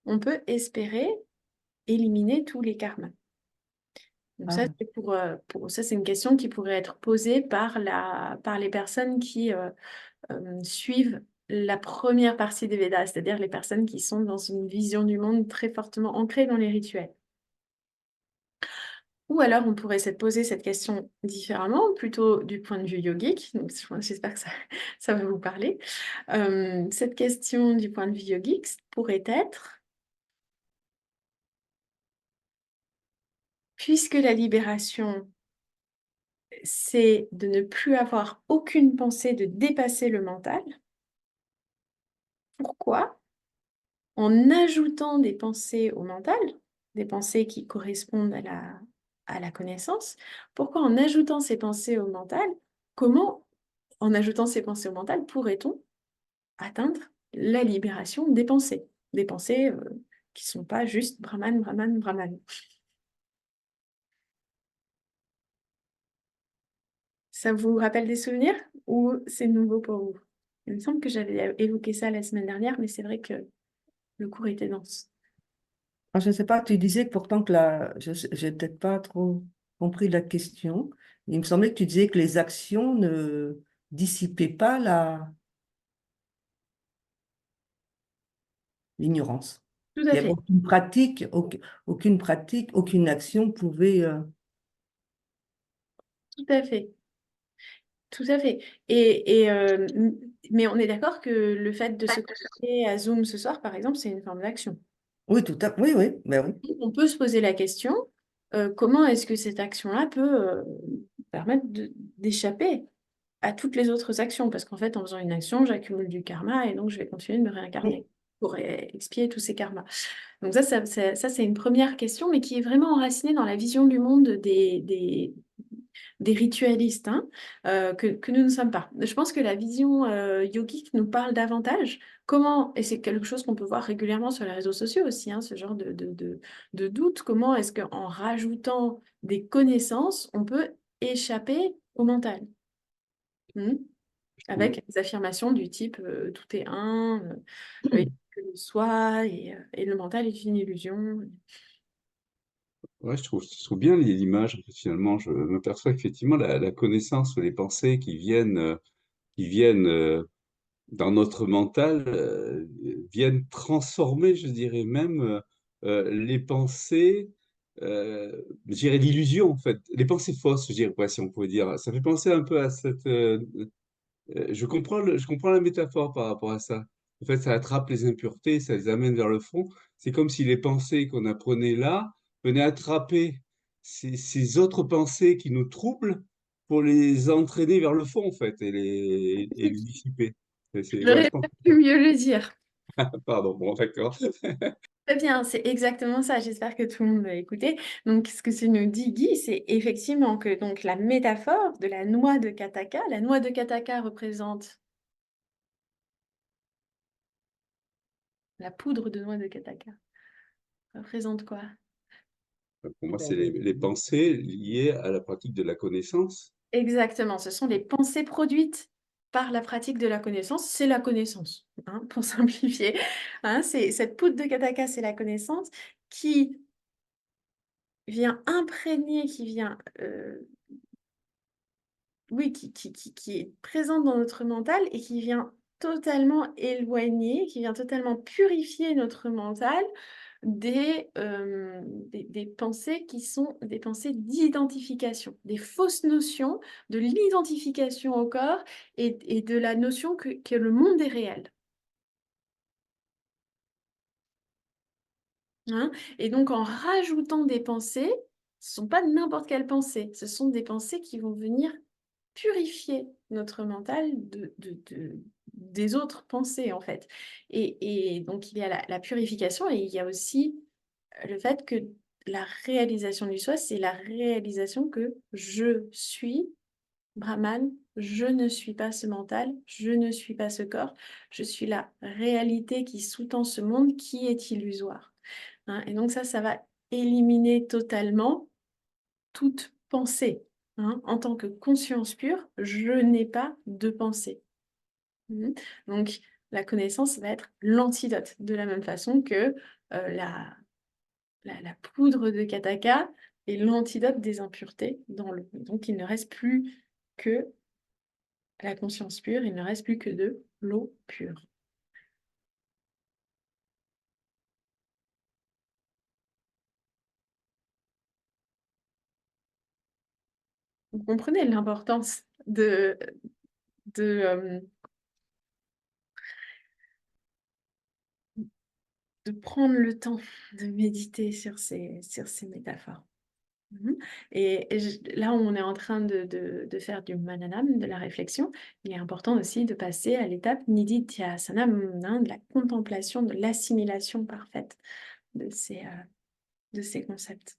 on peut espérer éliminer tous les karmas? Donc ça, Ah, ça, c'est une question qui pourrait être posée par les personnes qui suivent la première partie des Védas, c'est-à-dire les personnes qui sont dans une vision du monde très fortement ancrée dans les rituels. Ou alors, on pourrait se poser cette question différemment, plutôt du point de vue yogique. Donc, j'espère que ça va vous parler. Cette question du point de vue yogique pourrait être, puisque la libération, c'est de ne plus avoir aucune pensée, de dépasser le mental, pourquoi, en ajoutant des pensées au mental, des pensées qui correspondent à la connaissance, pourquoi en ajoutant ces pensées au mental, comment, en ajoutant ces pensées au mental, pourrait-on atteindre la libération des pensées qui ne sont pas juste Brahman, Brahman, Brahman? Ça vous rappelle des souvenirs ou c'est nouveau pour vous? Il me semble que j'avais évoqué ça la semaine dernière, mais c'est vrai que le cours était dense. je ne sais pas, tu disais pourtant que je n'ai peut-être pas trop compris la question. Il me semblait que tu disais que les actions ne dissipaient pas l'ignorance. Tout Il à n'y avait fait, aucune pratique, aucune action pouvait... tout à fait, tout à fait. Mais on est d'accord que le fait de se connecter à Zoom ce soir, par exemple, c'est une forme d'action. Oui, oui, oui, ben oui. On peut se poser la question, comment est-ce que cette action-là peut permettre d'échapper à toutes les autres actions? Parce qu'en fait, en faisant une action, j'accumule du karma et donc je vais continuer de me réincarner pour expier tous ces karmas. Donc ça, c'est une première question, mais qui est vraiment enracinée dans la vision du monde des ritualistes, hein, que nous ne sommes pas. Je pense que la vision yogique nous parle davantage. Comment, et c'est quelque chose qu'on peut voir régulièrement sur les réseaux sociaux aussi, hein, ce genre de doute, comment est-ce qu'en rajoutant des connaissances, on peut échapper au mental? Avec des affirmations du type tout est un, il n'y a que le soi, et le mental est une illusion. Ouais, je trouve bien l'image, en fait, finalement. Je m'aperçois qu'effectivement, la connaissance ou les pensées qui viennent dans notre mental viennent transformer, je dirais même, les pensées, je dirais l'illusion, en fait, les pensées fausses, je dirais, ouais, si on pouvait dire. Ça fait penser un peu à cette. Je comprends la métaphore par rapport à ça. En fait, ça attrape les impuretés, ça les amène vers le fond. C'est comme si les pensées qu'on apprenait là venaient attraper ces autres pensées qui nous troublent pour les entraîner vers le fond, en fait, et les dissiper. Ouais, je J'aurais pense. pas pu mieux le dire. Pardon, bon, d'accord. Très bien, c'est exactement ça. J'espère que tout le monde va écouter. Donc, ce que ça nous dit Guy, c'est effectivement que donc, la métaphore de la noix de Kataka, la noix de Kataka représente la poudre de noix de Kataka. Représente quoi? Pour moi, c'est Ben, les pensées liées à la pratique de la connaissance. Exactement, ce sont les pensées produites par la pratique de la connaissance. C'est la connaissance, hein, pour simplifier. Hein, c'est cette poudre de Kataka, c'est la connaissance qui vient imprégner, qui vient oui, qui est présente dans notre mental et qui vient totalement éloigner, qui vient totalement purifier notre mental des pensées qui sont des pensées d'identification, des fausses notions de l'identification au corps et de la notion que le monde est réel. Hein. Et donc, en rajoutant des pensées, ce ne sont pas n'importe quelles pensées, ce sont des pensées qui vont venir purifier notre mental des autres pensées, en fait. Et donc, il y a la purification et il y a aussi le fait que la réalisation du soi, c'est la réalisation que je suis Brahman, je ne suis pas ce mental, je ne suis pas ce corps, je suis la réalité qui sous-tend ce monde qui est illusoire. Hein. Et donc ça va éliminer totalement toute pensée. Hein. En tant que conscience pure, je n'ai pas de pensée. Donc, la connaissance va être l'antidote, de la même façon que la poudre de Kataka est l'antidote des impuretés dans l'eau. Donc, il ne reste plus que la conscience pure, il ne reste plus que de l'eau pure. Vous comprenez l'importance de, de prendre le temps de méditer sur ces métaphores. Et là, on est en train de faire du mananam, de la réflexion. Il est important aussi de passer à l'étape nididhyasanam, hein, de la contemplation, de l'assimilation parfaite de ces concepts.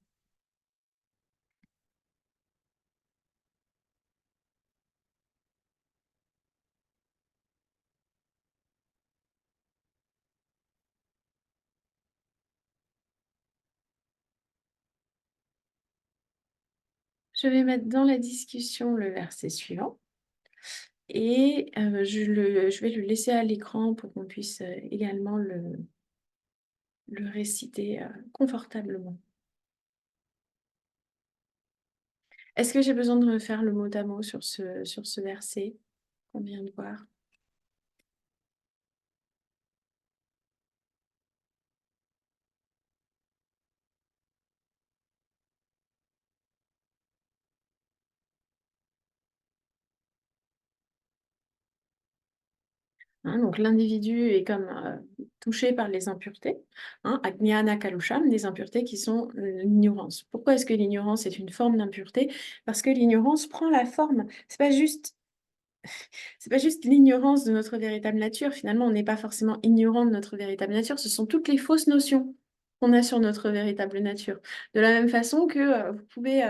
Je vais mettre dans la discussion le verset suivant et je vais le laisser à l'écran pour qu'on puisse également le réciter confortablement. Est-ce que j'ai besoin de refaire le mot à mot sur ce verset qu'on vient de voir? Hein, donc l'individu est comme touché par les impuretés, hein, Ajnana Kalusham, des impuretés qui sont l'ignorance. Pourquoi est-ce que l'ignorance est une forme d'impureté? Parce que l'ignorance prend la forme. C'est pas juste l'ignorance de notre véritable nature. Finalement, on n'est pas forcément ignorant de notre véritable nature. Ce sont toutes les fausses notions qu'on a sur notre véritable nature. De la même façon que vous pouvez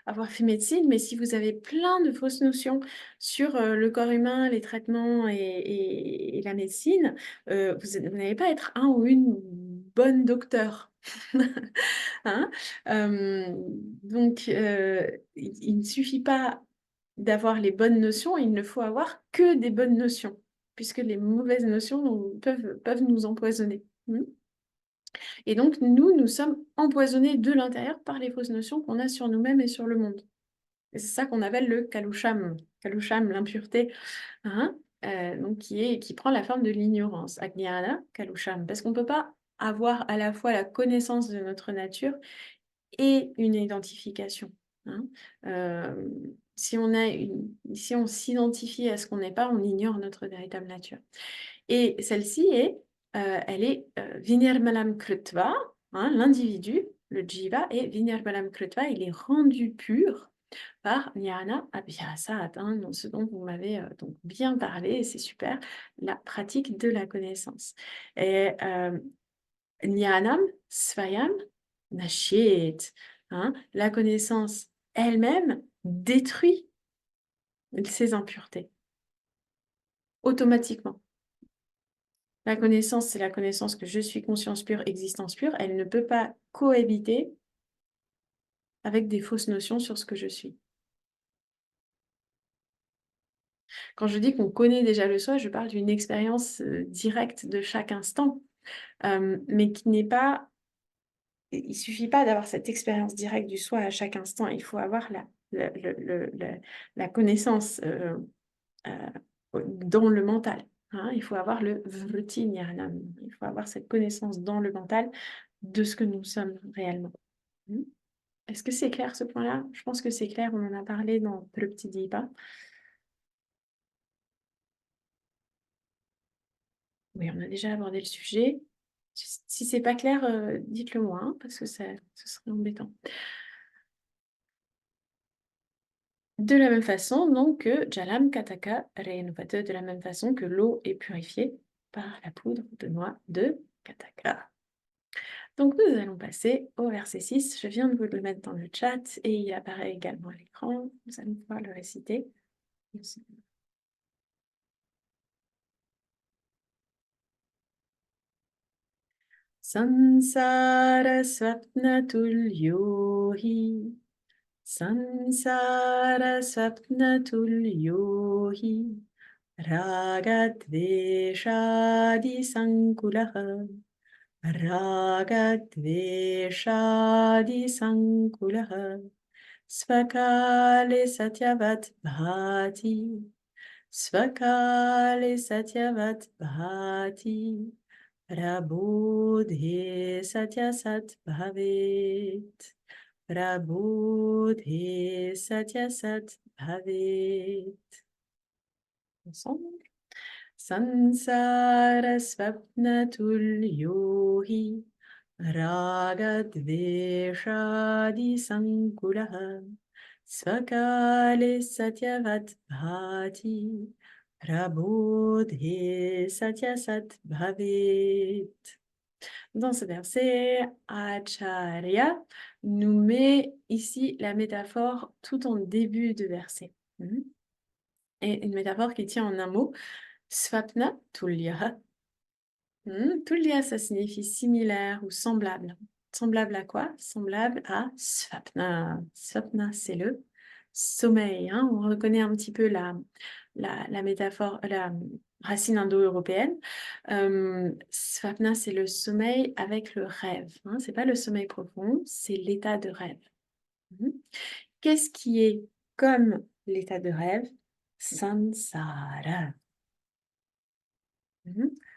avoir fait médecine, mais si vous avez plein de fausses notions sur le corps humain, les traitements et la médecine, vous n'allez pas être un ou une bonne docteur. Hein. Donc, il ne suffit pas d'avoir les bonnes notions, il ne faut avoir que des bonnes notions, puisque les mauvaises notions peuvent nous empoisonner. Et donc, nous sommes empoisonnés de l'intérieur par les fausses notions qu'on a sur nous-mêmes et sur le monde. Et c'est ça qu'on appelle le kalusham, l'impureté, hein, donc qui prend la forme de l'ignorance, ajnana, kalusham, parce qu'on ne peut pas avoir à la fois la connaissance de notre nature et une identification. Hein. Si on s'identifie à ce qu'on n'est pas, on ignore notre véritable nature. Et celle-ci elle est Vinirmalam Krutva, hein, l'individu, le jiva, et Vinirmalam Krutva, il est rendu pur par Jnana Abhyasat, hein, ce dont vous m'avez donc bien parlé, et c'est super, la pratique de la connaissance. Et Jnanam Svayam Nashet, hein, la connaissance elle-même détruit ces impuretés automatiquement. La connaissance, c'est la connaissance que je suis conscience pure, existence pure. Elle ne peut pas cohabiter avec des fausses notions sur ce que je suis. Quand je dis qu'on connaît déjà le soi, je parle d'une expérience directe de chaque instant, mais qui n'est pas... Il ne suffit pas d'avoir cette expérience directe du soi à chaque instant. Il faut avoir la connaissance dans le mental. Hein. Il faut avoir le vritti jnanam. Il faut avoir cette connaissance dans le mental de ce que nous sommes réellement. Est-ce que c'est clair ce point-là? Je pense que c'est clair, on en a parlé dans le petit Dipa. Oui, on a déjà abordé le sujet. Si c'est pas clair, dites-le moi, hein, parce que ce serait embêtant. De la même façon, donc, que Jalam Kataka Renupate, de la même façon que l'eau est purifiée par la poudre de noix de Kataka. Donc, nous allons passer au verset 6. Je viens de vous le mettre dans le chat et il apparaît également à l'écran. Nous allons pouvoir le réciter. Sansara Swapna Tulyo hi Sansara Swapna Tulyo hi Ragadveshadi Sankulaha Ragadveshadi Sankulaha Svakale Satyavat Bhati Svakale Satyavat Bhati Prabodhe Satyasat Bhavet Prabodhe Satyasat Bhavet. Ensemble. Sansara Svapna Tulyo hi Ragadveshadi Sankulaha Svakale Satyavat Bhati Prabodhe Satyasat Bhavet. Dans ce verset, Acharya nous met ici la métaphore tout en début de verset. Et une métaphore qui tient en un mot, Svapna Tulya. Tulya, ça signifie similaire ou semblable. Semblable à quoi? Semblable à Svapna. Svapna, c'est le sommeil. Hein. On reconnaît un petit peu la métaphore, la racine indo-européenne. Svapna, c'est le sommeil avec le rêve. Hein. Ce n'est pas le sommeil profond, c'est l'état de rêve. Qu'est-ce qui est comme l'état de rêve? Sansara.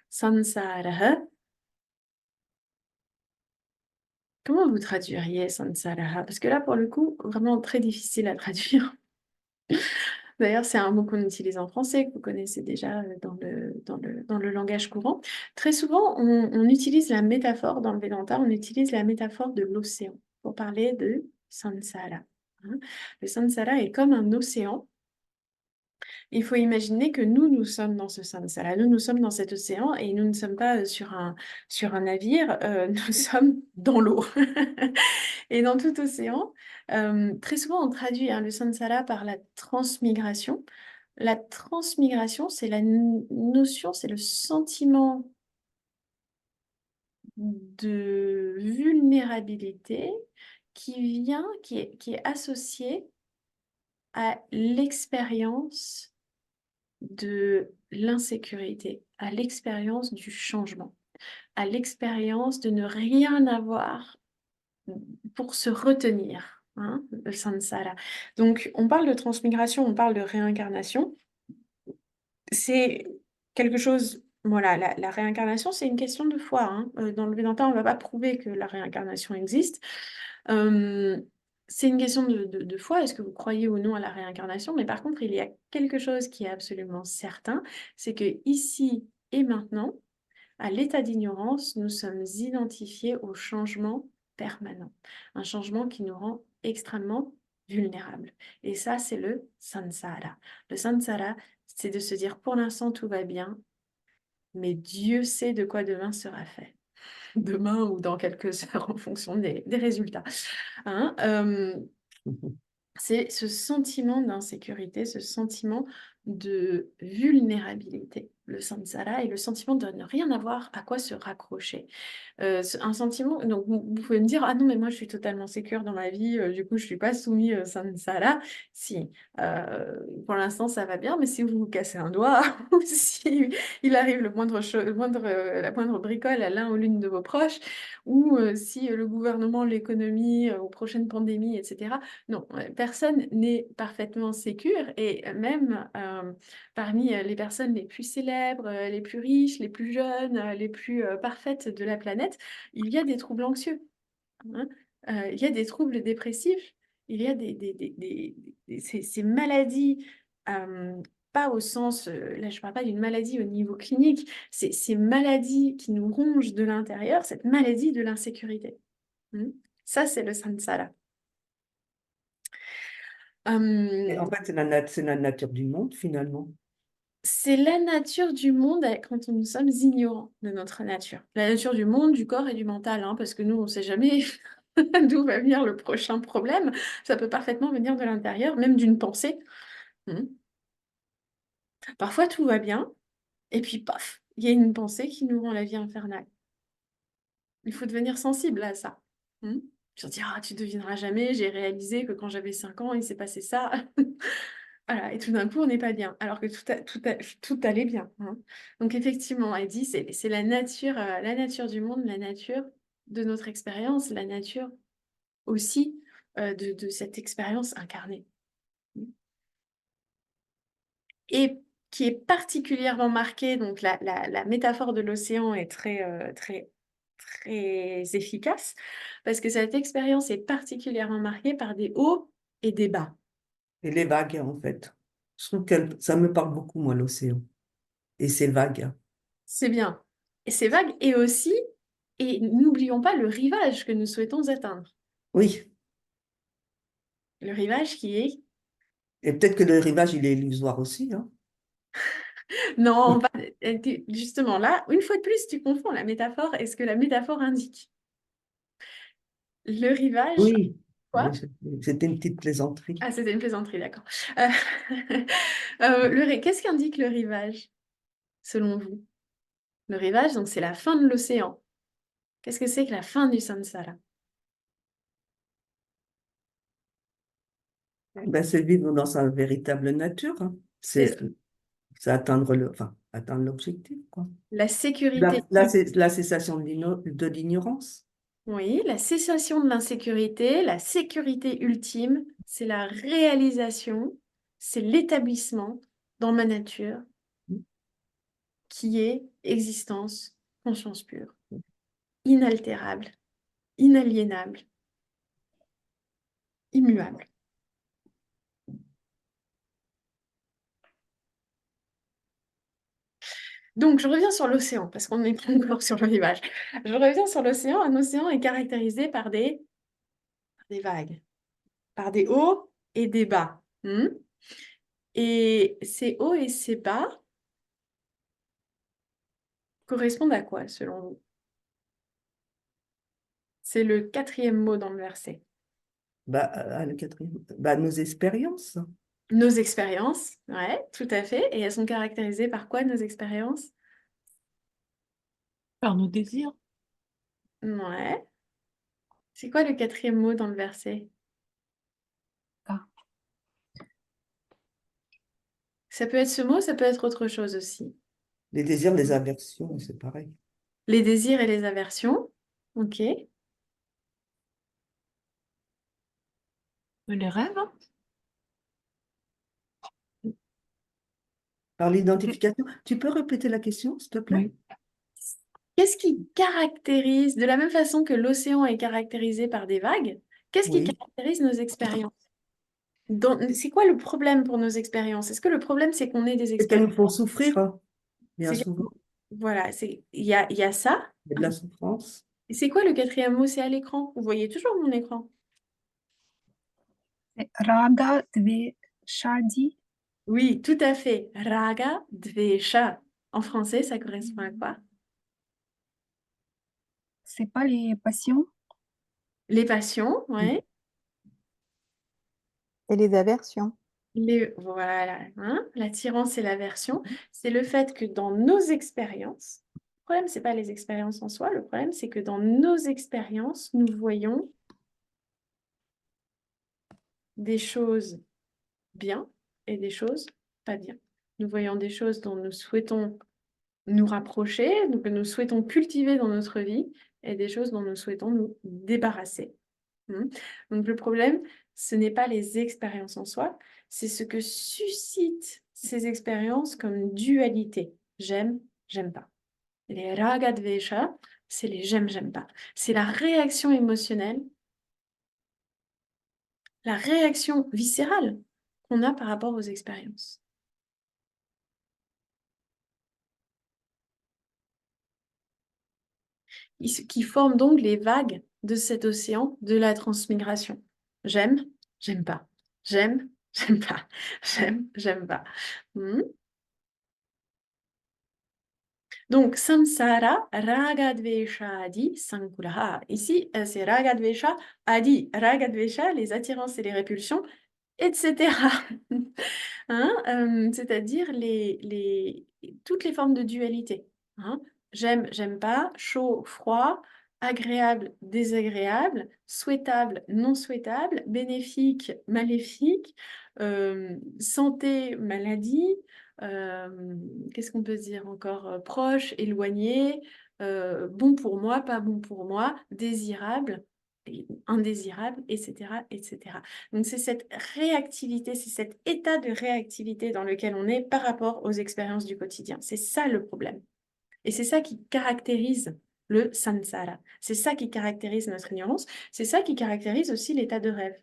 Sansara. Comment vous traduiriez Sansara? Parce que là, pour le coup, vraiment très difficile à traduire. D'ailleurs, c'est un mot qu'on utilise en français, que vous connaissez déjà dans le langage courant. Très souvent, on utilise la métaphore, dans le Vedanta, on utilise la métaphore de l'océan pour parler de Sansara. Le Sansara est comme un océan Il faut imaginer que nous sommes dans ce samsara, nous sommes dans cet océan et nous ne sommes pas sur un navire, nous sommes dans l'eau. Et dans tout océan, très souvent on traduit le samsara par la transmigration. La transmigration, c'est la notion, c'est le sentiment de vulnérabilité qui est associé à l'expérience de l'insécurité, à l'expérience du changement, à l'expérience de ne rien avoir pour se retenir, le samsara. Donc, on parle de transmigration, on parle de réincarnation. C'est quelque chose, voilà, la réincarnation, c'est une question de foi. Dans le Vedanta, on ne va pas prouver que la réincarnation existe. C'est une question de foi, est-ce que vous croyez ou non à la réincarnation? Mais par contre, il y a quelque chose qui est absolument certain, c'est que ici et maintenant, à l'état d'ignorance, nous sommes identifiés au changement permanent, un changement qui nous rend extrêmement vulnérables. Et ça, c'est le samsara. Le samsara, c'est de se dire pour l'instant tout va bien, mais Dieu sait de quoi demain sera fait. Demain ou dans quelques heures en fonction des résultats. C'est ce sentiment d'insécurité, ce sentiment de vulnérabilité, le samsara, et le sentiment de ne rien avoir à quoi se raccrocher. Un sentiment, donc vous pouvez me dire, ah non, mais moi je suis totalement sécure dans ma vie, du coup je ne suis pas soumis au samsara. Si, pour l'instant ça va bien, mais si vous vous cassez un doigt, ou si il arrive la moindre bricole à l'un ou l'une de vos proches, ou si le gouvernement, l'économie, aux prochaines pandémies, etc. Non, personne n'est parfaitement sécure, et même parmi les personnes les plus célèbres, les plus riches, les plus jeunes, les plus parfaites de la planète, il y a des troubles anxieux, il y a des troubles dépressifs, il y a ces maladies, pas au sens, là je ne parle pas d'une maladie au niveau clinique, ces maladies qui nous rongent de l'intérieur, cette maladie de l'insécurité. Ça, c'est le samsara. Et en fait, c'est la nature du monde, finalement. C'est la nature du monde quand nous sommes ignorants de notre nature. La nature du monde, du corps et du mental, parce que nous, on ne sait jamais d'où va venir le prochain problème. Ça peut parfaitement venir de l'intérieur, même d'une pensée. Parfois, tout va bien, et puis, paf, il y a une pensée qui nous rend la vie infernale. Il faut devenir sensible à ça. Je dire, ah, tu ne devineras jamais, j'ai réalisé que quand j'avais 5 ans, il s'est passé ça. Voilà, et tout d'un coup, on n'est pas bien, alors que tout allait bien. Donc effectivement, elle dit, c'est la nature du monde, la nature de notre expérience, la nature aussi de cette expérience incarnée. Et qui est particulièrement marquée, donc la métaphore de l'océan est très, très, très efficace, parce que cette expérience est particulièrement marquée par des hauts et des bas. Et les vagues, en fait. Je trouve que ça me parle beaucoup, moi, l'océan. Et ces vagues. C'est bien. Et c'est vague, et aussi, et n'oublions pas le rivage que nous souhaitons atteindre. Oui. Le rivage qui est... Et peut-être que le rivage, il est illusoire aussi. Non, justement là, une fois de plus, tu confonds la métaphore et ce que la métaphore indique. Le rivage... Oui. Quoi? C'était une petite plaisanterie. Ah, c'était une plaisanterie, d'accord. Qu'est-ce qu'indique le rivage, selon vous? Le rivage, donc, c'est la fin de l'océan. Qu'est-ce que c'est que la fin du samsara? C'est vivre dans sa véritable nature. C'est atteindre l'objectif, quoi. La sécurité. La cessation de l'ignorance. Oui, la cessation de l'insécurité, la sécurité ultime, c'est la réalisation, c'est l'établissement dans ma nature qui est existence, conscience pure, inaltérable, inaliénable, immuable. Donc, je reviens sur l'océan, parce qu'on n'est pas encore sur le rivage. Je reviens sur l'océan. Un océan est caractérisé par des vagues, par des hauts et des bas. Et ces hauts et ces bas correspondent à quoi, selon vous? C'est le 4e mot dans le verset. Bah, le quatrième, bah, nos expériences. Nos expériences, ouais, tout à fait. Et elles sont caractérisées par quoi, nos expériences? Par nos désirs. Ouais. C'est quoi le 4e mot dans le verset? Ah. Ça peut être ce mot, ça peut être autre chose aussi. Les désirs, les aversions, c'est pareil. Les désirs et les aversions. Ok. Les rêves. Par l'identification. Tu peux répéter la question, s'il te plaît? Oui. Qu'est-ce qui caractérise, de la même façon que l'océan est caractérisé par des vagues, qu'est-ce qui Oui. caractérise nos expériences? C'est quoi le problème pour nos expériences? Est-ce que le problème, c'est qu'on ait des Et qu'elles nous expériences? font souffrir, hein, bien C'est que- souvent. Voilà, il y a ça. Il y a de la souffrance. Et c'est quoi le 4e mot? C'est à l'écran. Vous voyez toujours mon écran? C'est Raga Dveshadi. Oui, tout à fait. Raga Dvesha. En français, ça correspond à quoi? C'est pas les passions. Les passions, ouais. Et les aversions. Voilà, hein, l'attirance et l'aversion, c'est le fait que dans nos expériences, le problème, c'est pas les expériences en soi, le problème, c'est que dans nos expériences, nous voyons des choses bien et des choses pas bien. Nous voyons des choses dont nous souhaitons nous rapprocher, que nous souhaitons cultiver dans notre vie, et des choses dont nous souhaitons nous débarrasser. Donc le problème, ce n'est pas les expériences en soi, c'est ce que suscitent ces expériences comme dualité. J'aime, j'aime pas. Les raga dvesha, c'est les j'aime, j'aime pas. C'est la réaction émotionnelle, la réaction viscérale qu'on a par rapport aux expériences. Qui forment donc les vagues de cet océan de la transmigration. J'aime, j'aime pas. J'aime, j'aime pas. J'aime, j'aime pas. Donc, samsara, ragadvesha adi, sankulaha. Ici, c'est ragadvesha adi. Ragadvesha, les attirances et les répulsions, etc. Hein, c'est-à-dire toutes les formes de dualité. Hein. J'aime, j'aime pas, chaud, froid, agréable, désagréable, souhaitable, non souhaitable, bénéfique, maléfique, santé, maladie, qu'est-ce qu'on peut dire encore? Proche, éloigné, bon pour moi, pas bon pour moi, désirable, indésirable, etc., etc. Donc c'est cette réactivité, c'est cet état de réactivité dans lequel on est par rapport aux expériences du quotidien. C'est ça le problème. Et c'est ça qui caractérise le samsara. C'est ça qui caractérise notre ignorance. C'est ça qui caractérise aussi l'état de rêve.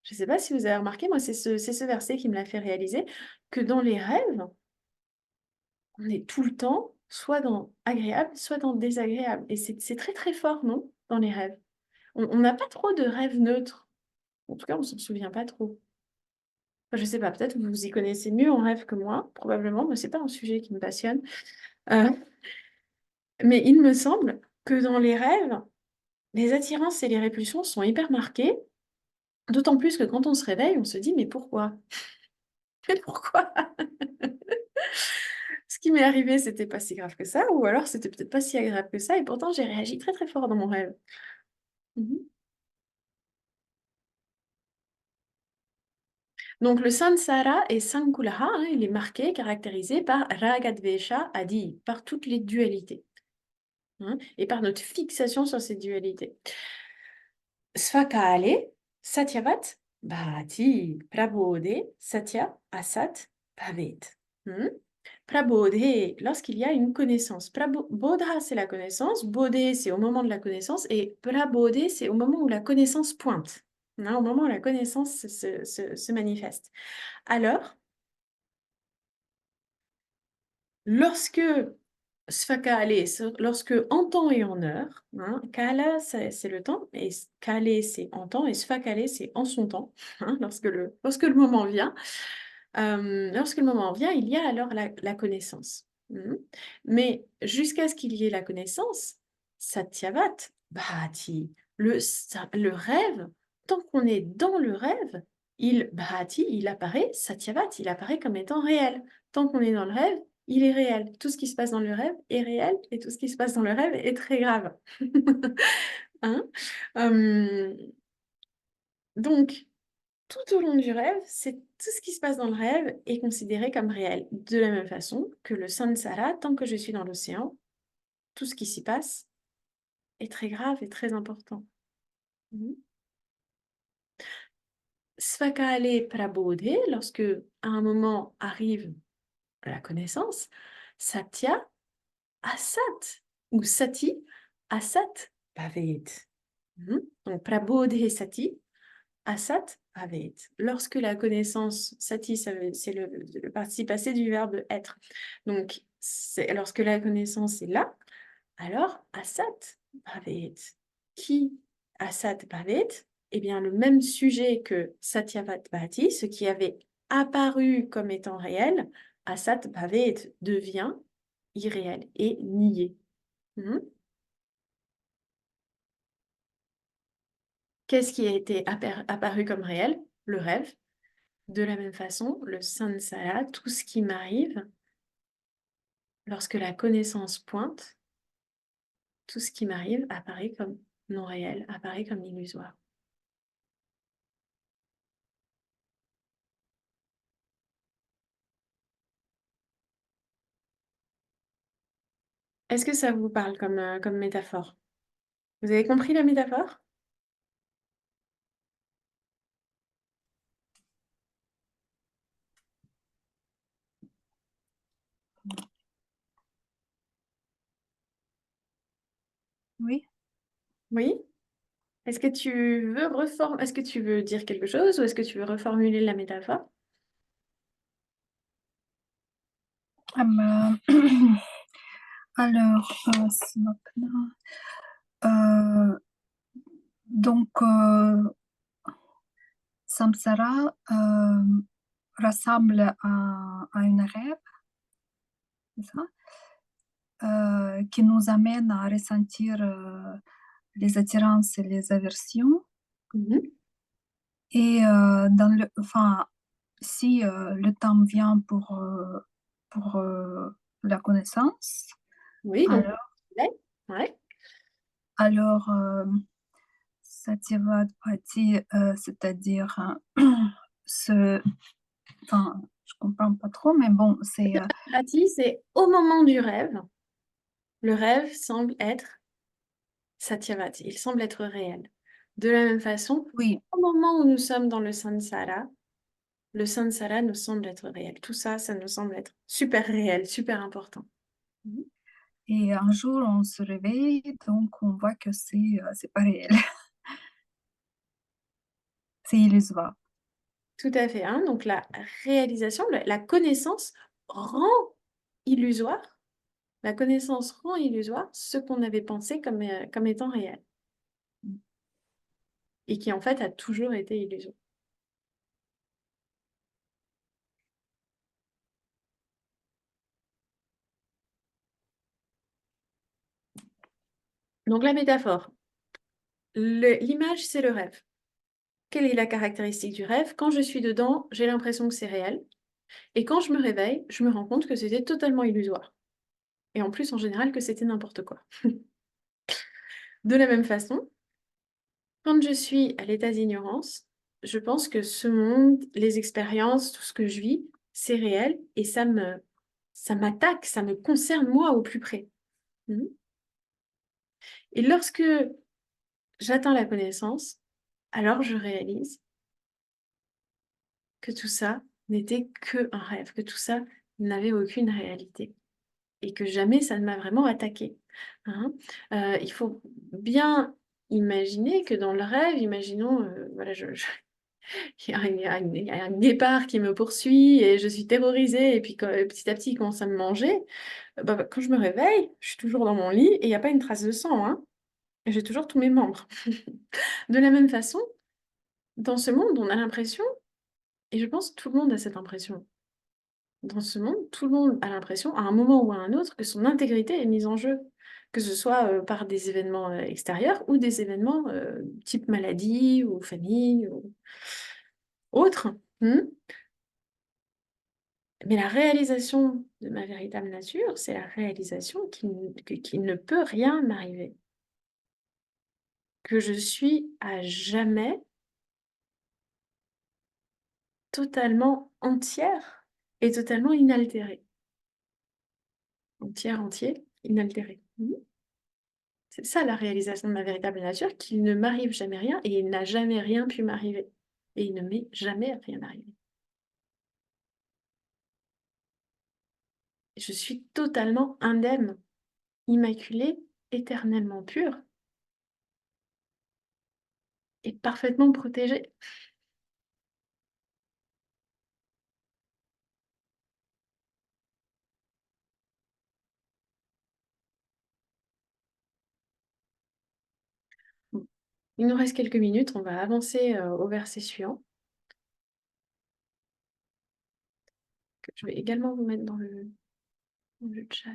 Je ne sais pas si vous avez remarqué, moi c'est ce verset qui me l'a fait réaliser, que dans les rêves, on est tout le temps soit dans agréable, soit dans désagréable. Et c'est très très fort, non? Dans les rêves. On n'a pas trop de rêves neutres. En tout cas, on ne s'en souvient pas trop. Enfin, je ne sais pas, peut-être que vous vous y connaissez mieux en rêve que moi, probablement, mais ce n'est pas un sujet qui me passionne. Mais il me semble que dans les rêves, les attirances et les répulsions sont hyper marquées, d'autant plus que quand on se réveille, on se dit, mais pourquoi? Mais pourquoi? Ce qui m'est arrivé, c'était pas si grave que ça, ou alors c'était peut-être pas si agréable que ça, et pourtant j'ai réagi très très fort dans mon rêve. Donc le samsara et sankulaha, hein, il est marqué, caractérisé par ragadvesha adi, par toutes les dualités, hein, et par notre fixation sur ces dualités. Svakale, satyavat, bhati, prabodhe, satya, asat, bhavet. Prabodhe, lorsqu'il y a une connaissance. Bodha, c'est la connaissance. Bodhe, c'est au moment de la connaissance. Et prabodhe, c'est au moment où la connaissance pointe. Hein, au moment où la connaissance se manifeste. Alors, lorsque Svakale, lorsque en temps et en heure, hein, Kala, c'est le temps, et Kale, c'est en temps, et Svakale, c'est en son temps, hein, lorsque le moment vient, Lorsque le moment vient, il y a alors la connaissance. Mais jusqu'à ce qu'il y ait la connaissance, Satyavat, Bhati, le rêve, tant qu'on est dans le rêve, Bhati, il apparaît, Satyavat, il apparaît comme étant réel. Tant qu'on est dans le rêve, il est réel. Tout ce qui se passe dans le rêve est réel et tout ce qui se passe dans le rêve est très grave. Hein? Donc, tout au long du rêve, c'est tout ce qui se passe dans le rêve est considéré comme réel. De la même façon que le samsara, tant que je suis dans l'océan, tout ce qui s'y passe est très grave et très important. Svakale prabodhe, lorsque à un moment arrive la connaissance, satya, asat, ou sati, asat, bhavet. Donc prabodhe sati, asat bhavet. Lorsque la connaissance, sati, c'est le participe passé du verbe être. Donc, lorsque la connaissance est là, alors asat bhavet. Qui asat bhavet? Eh bien, le même sujet que satyavat bhati, ce qui avait apparu comme étant réel, asat bhavet devient irréel et nié. Qu'est-ce qui a été apparu comme réel? Le rêve. De la même façon, le samsara, tout ce qui m'arrive, lorsque la connaissance pointe, tout ce qui m'arrive apparaît comme non réel, apparaît comme illusoire. Est-ce que ça vous parle comme métaphore? Vous avez compris la métaphore? Oui. Oui? Est-ce que tu veux Est-ce que tu veux dire quelque chose ou est-ce que tu veux reformuler la métaphore? Alors, Svapna, donc, Samsara ressemble à un rêve, c'est ça? Qui nous amène à ressentir les attirances et les aversions. Et si le temps vient pour la connaissance, Oui, donc, alors, alors Satyavat Bhati, c'est-à-dire enfin, je comprends pas trop, mais bon, c'est Bhati, c'est au moment du rêve, le rêve semble être Satyavati, il semble être réel. De la même façon, oui. au moment où nous sommes dans le samsara nous semble être réel. Tout ça, ça nous semble être super réel, super important. Et un jour, on se réveille, donc on voit que c'est pas réel. C'est illusoire. Tout à fait. Hein? Donc la réalisation, la connaissance rend illusoire. La connaissance rend illusoire ce qu'on avait pensé comme étant réel. Et qui en fait a toujours été illusoire. Donc la métaphore. L'image, c'est le rêve. Quelle est la caractéristique du rêve? Quand je suis dedans, j'ai l'impression que c'est réel. Et quand je me réveille, je me rends compte que c'était totalement illusoire. Et en plus, en général, que c'était n'importe quoi. De la même façon, quand je suis à l'état d'ignorance, je pense que ce monde, les expériences, tout ce que je vis, c'est réel et ça m'attaque, ça me concerne moi au plus près. Et lorsque j'atteins la connaissance, alors je réalise que tout ça n'était qu'un rêve, que tout ça n'avait aucune réalité et que jamais ça ne m'a vraiment attaqué. Il faut bien imaginer que dans le rêve, imaginons, voilà, il y a un guépard qui me poursuit et je suis terrorisée et puis petit à petit il commence à me manger. Quand je me réveille, je suis toujours dans mon lit et il n'y a pas une trace de sang. Et j'ai toujours tous mes membres. De la même façon, dans ce monde, on a l'impression Et je pense que tout le monde a cette impression. Dans ce monde, tout le monde a l'impression, à un moment ou à un autre, que son intégrité est mise en jeu, que ce soit par des événements extérieurs ou des événements type maladie ou famille ou autre. Mais la réalisation de ma véritable nature, c'est la réalisation qu'il ne peut rien m'arriver. Que je suis à jamais totalement entière et totalement inaltérée. Entière, entier, inaltérée. C'est ça la réalisation de ma véritable nature, qu'il ne m'arrive jamais rien et il n'a jamais rien pu m'arriver. Et il ne m'est jamais rien arrivé. Je suis totalement indemne, immaculée, éternellement pure et parfaitement protégée. Bon. Il nous reste quelques minutes, on va avancer au verset suivant, que je vais également vous mettre dans le chat.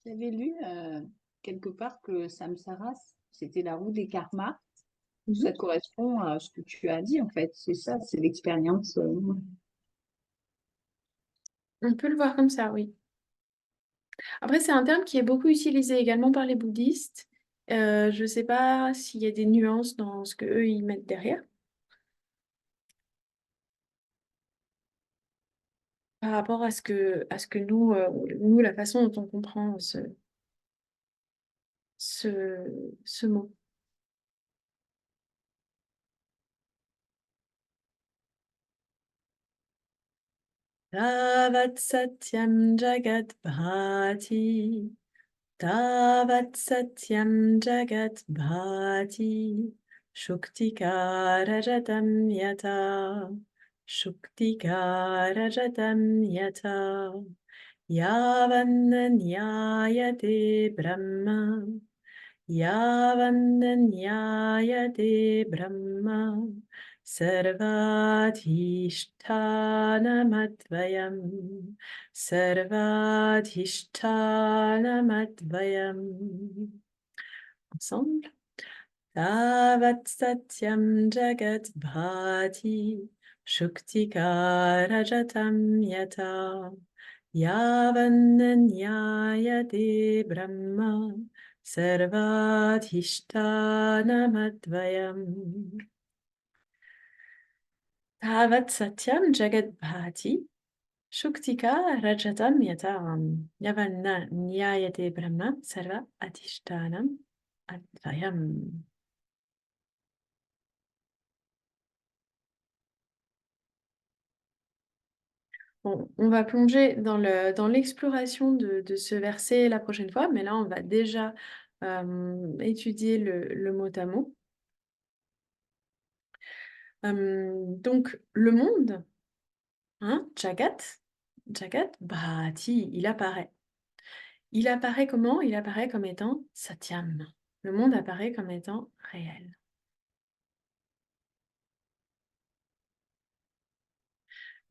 J'avais lu quelque part que Samsara, c'était la roue des karmas. Ça correspond à ce que tu as dit, en fait. C'est ça, c'est l'expérience. On peut le voir comme ça, oui. Après, c'est un terme qui est beaucoup utilisé également par les bouddhistes. Je ne sais pas s'il y a des nuances dans ce qu'eux, ils mettent derrière. Par rapport à ce que nous, la façon dont on comprend ce mot. Tavat satyam jagat bhati, tavat satyam jagat bhati, shuktikarajatam yata, shuktikarajatam yata, yavananyayate brahma, yavananyayate brahma, sarvadhishthanamadvayam, sarvadhishthanamadvayam. Ensemble. Tavat satyam jagat bhati, shuktikarajatam yata, yavananyayate brahma, sarvadhishthanamadvayam. Tavat satyam jagat bhati, shuktikarajatam yata, yavananyayate brahma, sarvadhishthanamadvayam. Bon, on va plonger dans l'exploration de ce verset la prochaine fois, mais là, on va déjà étudier le mot à mot. Donc, le monde, hein, Jagat, Bhati, il apparaît. Il apparaît comment? Il apparaît comme étant Satyam. Le monde apparaît comme étant réel.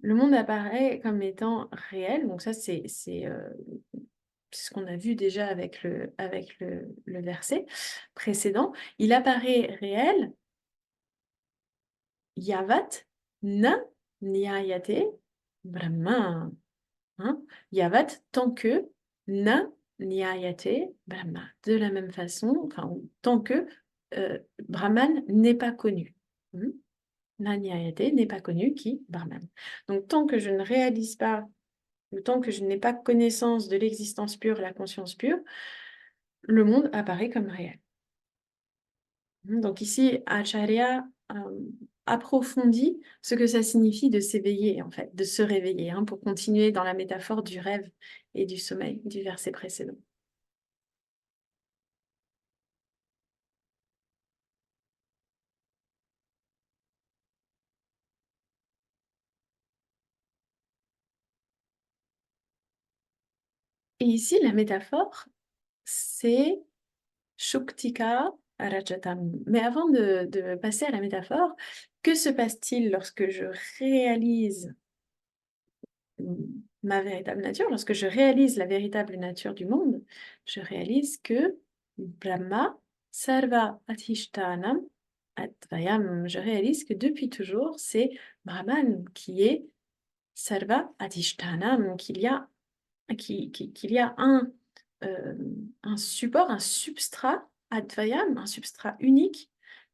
Le monde apparaît comme étant réel, donc ça c'est ce qu'on a vu déjà avec le verset précédent. Il apparaît réel, yavat na nyayate brahma. Hein? Yavat, tant que na nyayate brahma. De la même façon, enfin, tant que Brahman n'est pas connu. Na nyayate n'est pas connu qui Brahman. Donc tant que je ne réalise pas, ou tant que je n'ai pas connaissance de l'existence pure, la conscience pure, le monde apparaît comme réel. Donc ici, Acharya approfondit ce que ça signifie de s'éveiller, en fait, de se réveiller, pour continuer dans la métaphore du rêve et du sommeil du verset précédent. Et ici, la métaphore, c'est Shuktika Rajatam. Mais avant de passer à la métaphore, que se passe-t-il lorsque je réalise ma véritable nature, lorsque je réalise la véritable nature du monde? Je réalise que Brahma Sarva Adhishtanam Advayam. Je réalise que depuis toujours, c'est Brahman qui est Sarva Adhishtanam, qu'il y a euh, un support, un substrat Advayam, un substrat unique,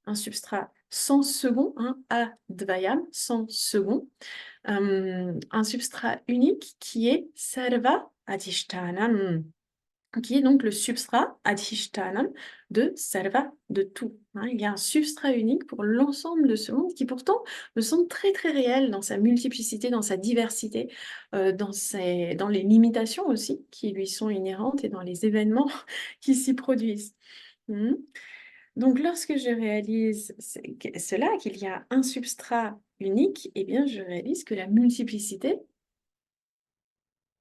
un substrat sans second, Advayam, sans second, un substrat unique qui est Sarva Adhishtanam, qui est donc le substrat Adhishtanam de Sarva, de tout. Il y a un substrat unique pour l'ensemble de ce monde qui pourtant me semble très très réel dans sa multiplicité, dans sa diversité, dans les limitations aussi qui lui sont inhérentes et dans les événements qui s'y produisent. Hmm. Donc, lorsque je réalise cela, qu'il y a un substrat unique, eh bien, je réalise que la multiplicité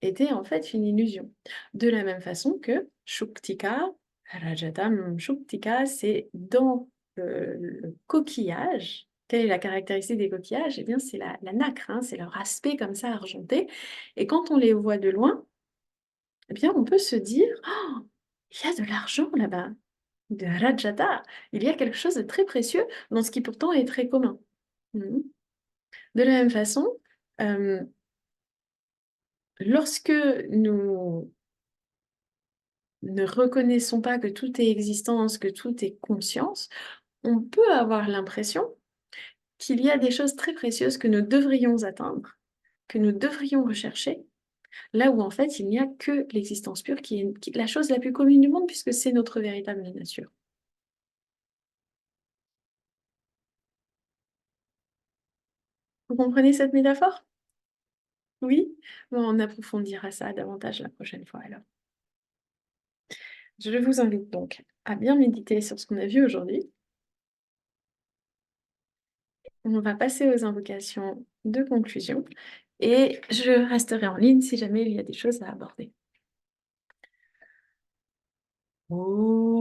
était en fait une illusion. De la même façon que Shuktika, Rajatam Shuktika, c'est dans le coquillage. Quelle est la caractéristique des coquillages? Eh bien, c'est la nacre, c'est leur aspect comme ça argenté. Et quand on les voit de loin, eh bien, on peut se dire, oh, il y a de l'argent là-bas, de Rajata. Il y a quelque chose de très précieux dans ce qui pourtant est très commun. Mhm. De la même façon, euh, lorsque nous ne reconnaissons pas que tout est existence, que tout est conscience, on peut avoir l'impression qu'il y a des choses très précieuses que nous devrions atteindre, que nous devrions rechercher, là où en fait il n'y a que l'existence pure qui est la chose la plus commune du monde puisque c'est notre véritable nature. Vous comprenez cette métaphore? Oui? Bon, on approfondira ça davantage la prochaine fois alors. Je vous invite donc à bien méditer sur ce qu'on a vu aujourd'hui. On va passer aux invocations de conclusion et je resterai en ligne si jamais il y a des choses à aborder. Om.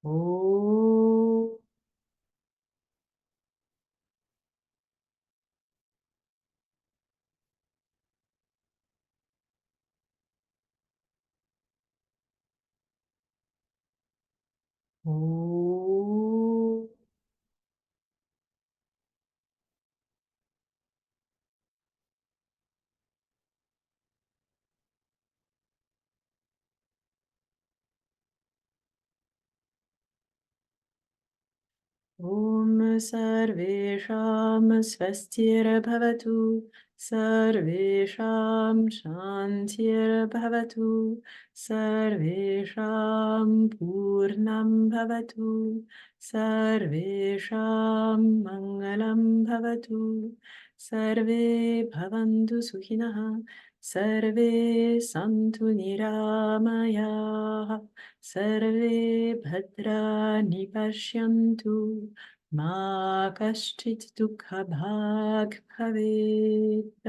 Om. Om. Om sarvesham swastirabhavatu, sarvesham shantirabhavatu, sarvesham purnam bhavatu, sarvesham mangalam bhavatu, sarve bhavantu sukhinah, sarve santu niramayaः, सर्वे भद्राणि पश्यन्तु मा कश्चित् दुःखभाग् भवेत्।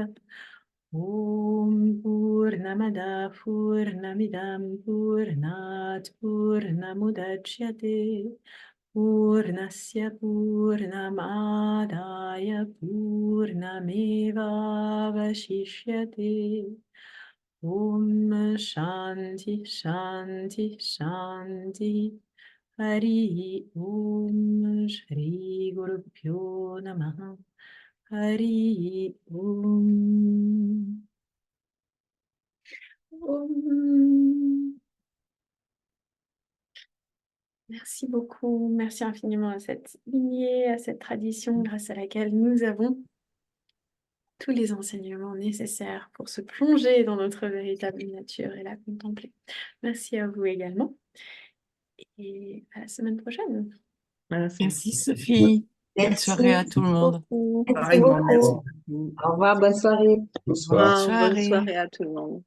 ॐ पूर्णमदः पूर्णमिदं पूर्णात् पूर्णमुदच्यते पूर्णस्य पूर्णमादाय पूर्णमेवावशिष्यते। Om Shanti Shanti Shanti Hari Om Shri Guru Pyo Namaha Hari Om. Om. Merci beaucoup, merci infiniment à cette lignée, à cette tradition grâce à laquelle nous avons tous les enseignements nécessaires pour se plonger dans notre véritable nature et la contempler. Merci à vous également et à la semaine prochaine. Merci Sophie. Bonne Merci soirée à tout le monde. beaucoup. Pareillement, merci Au revoir, bonne soirée. Bonsoir. Bonne Bonne soirée. soirée à tout le monde.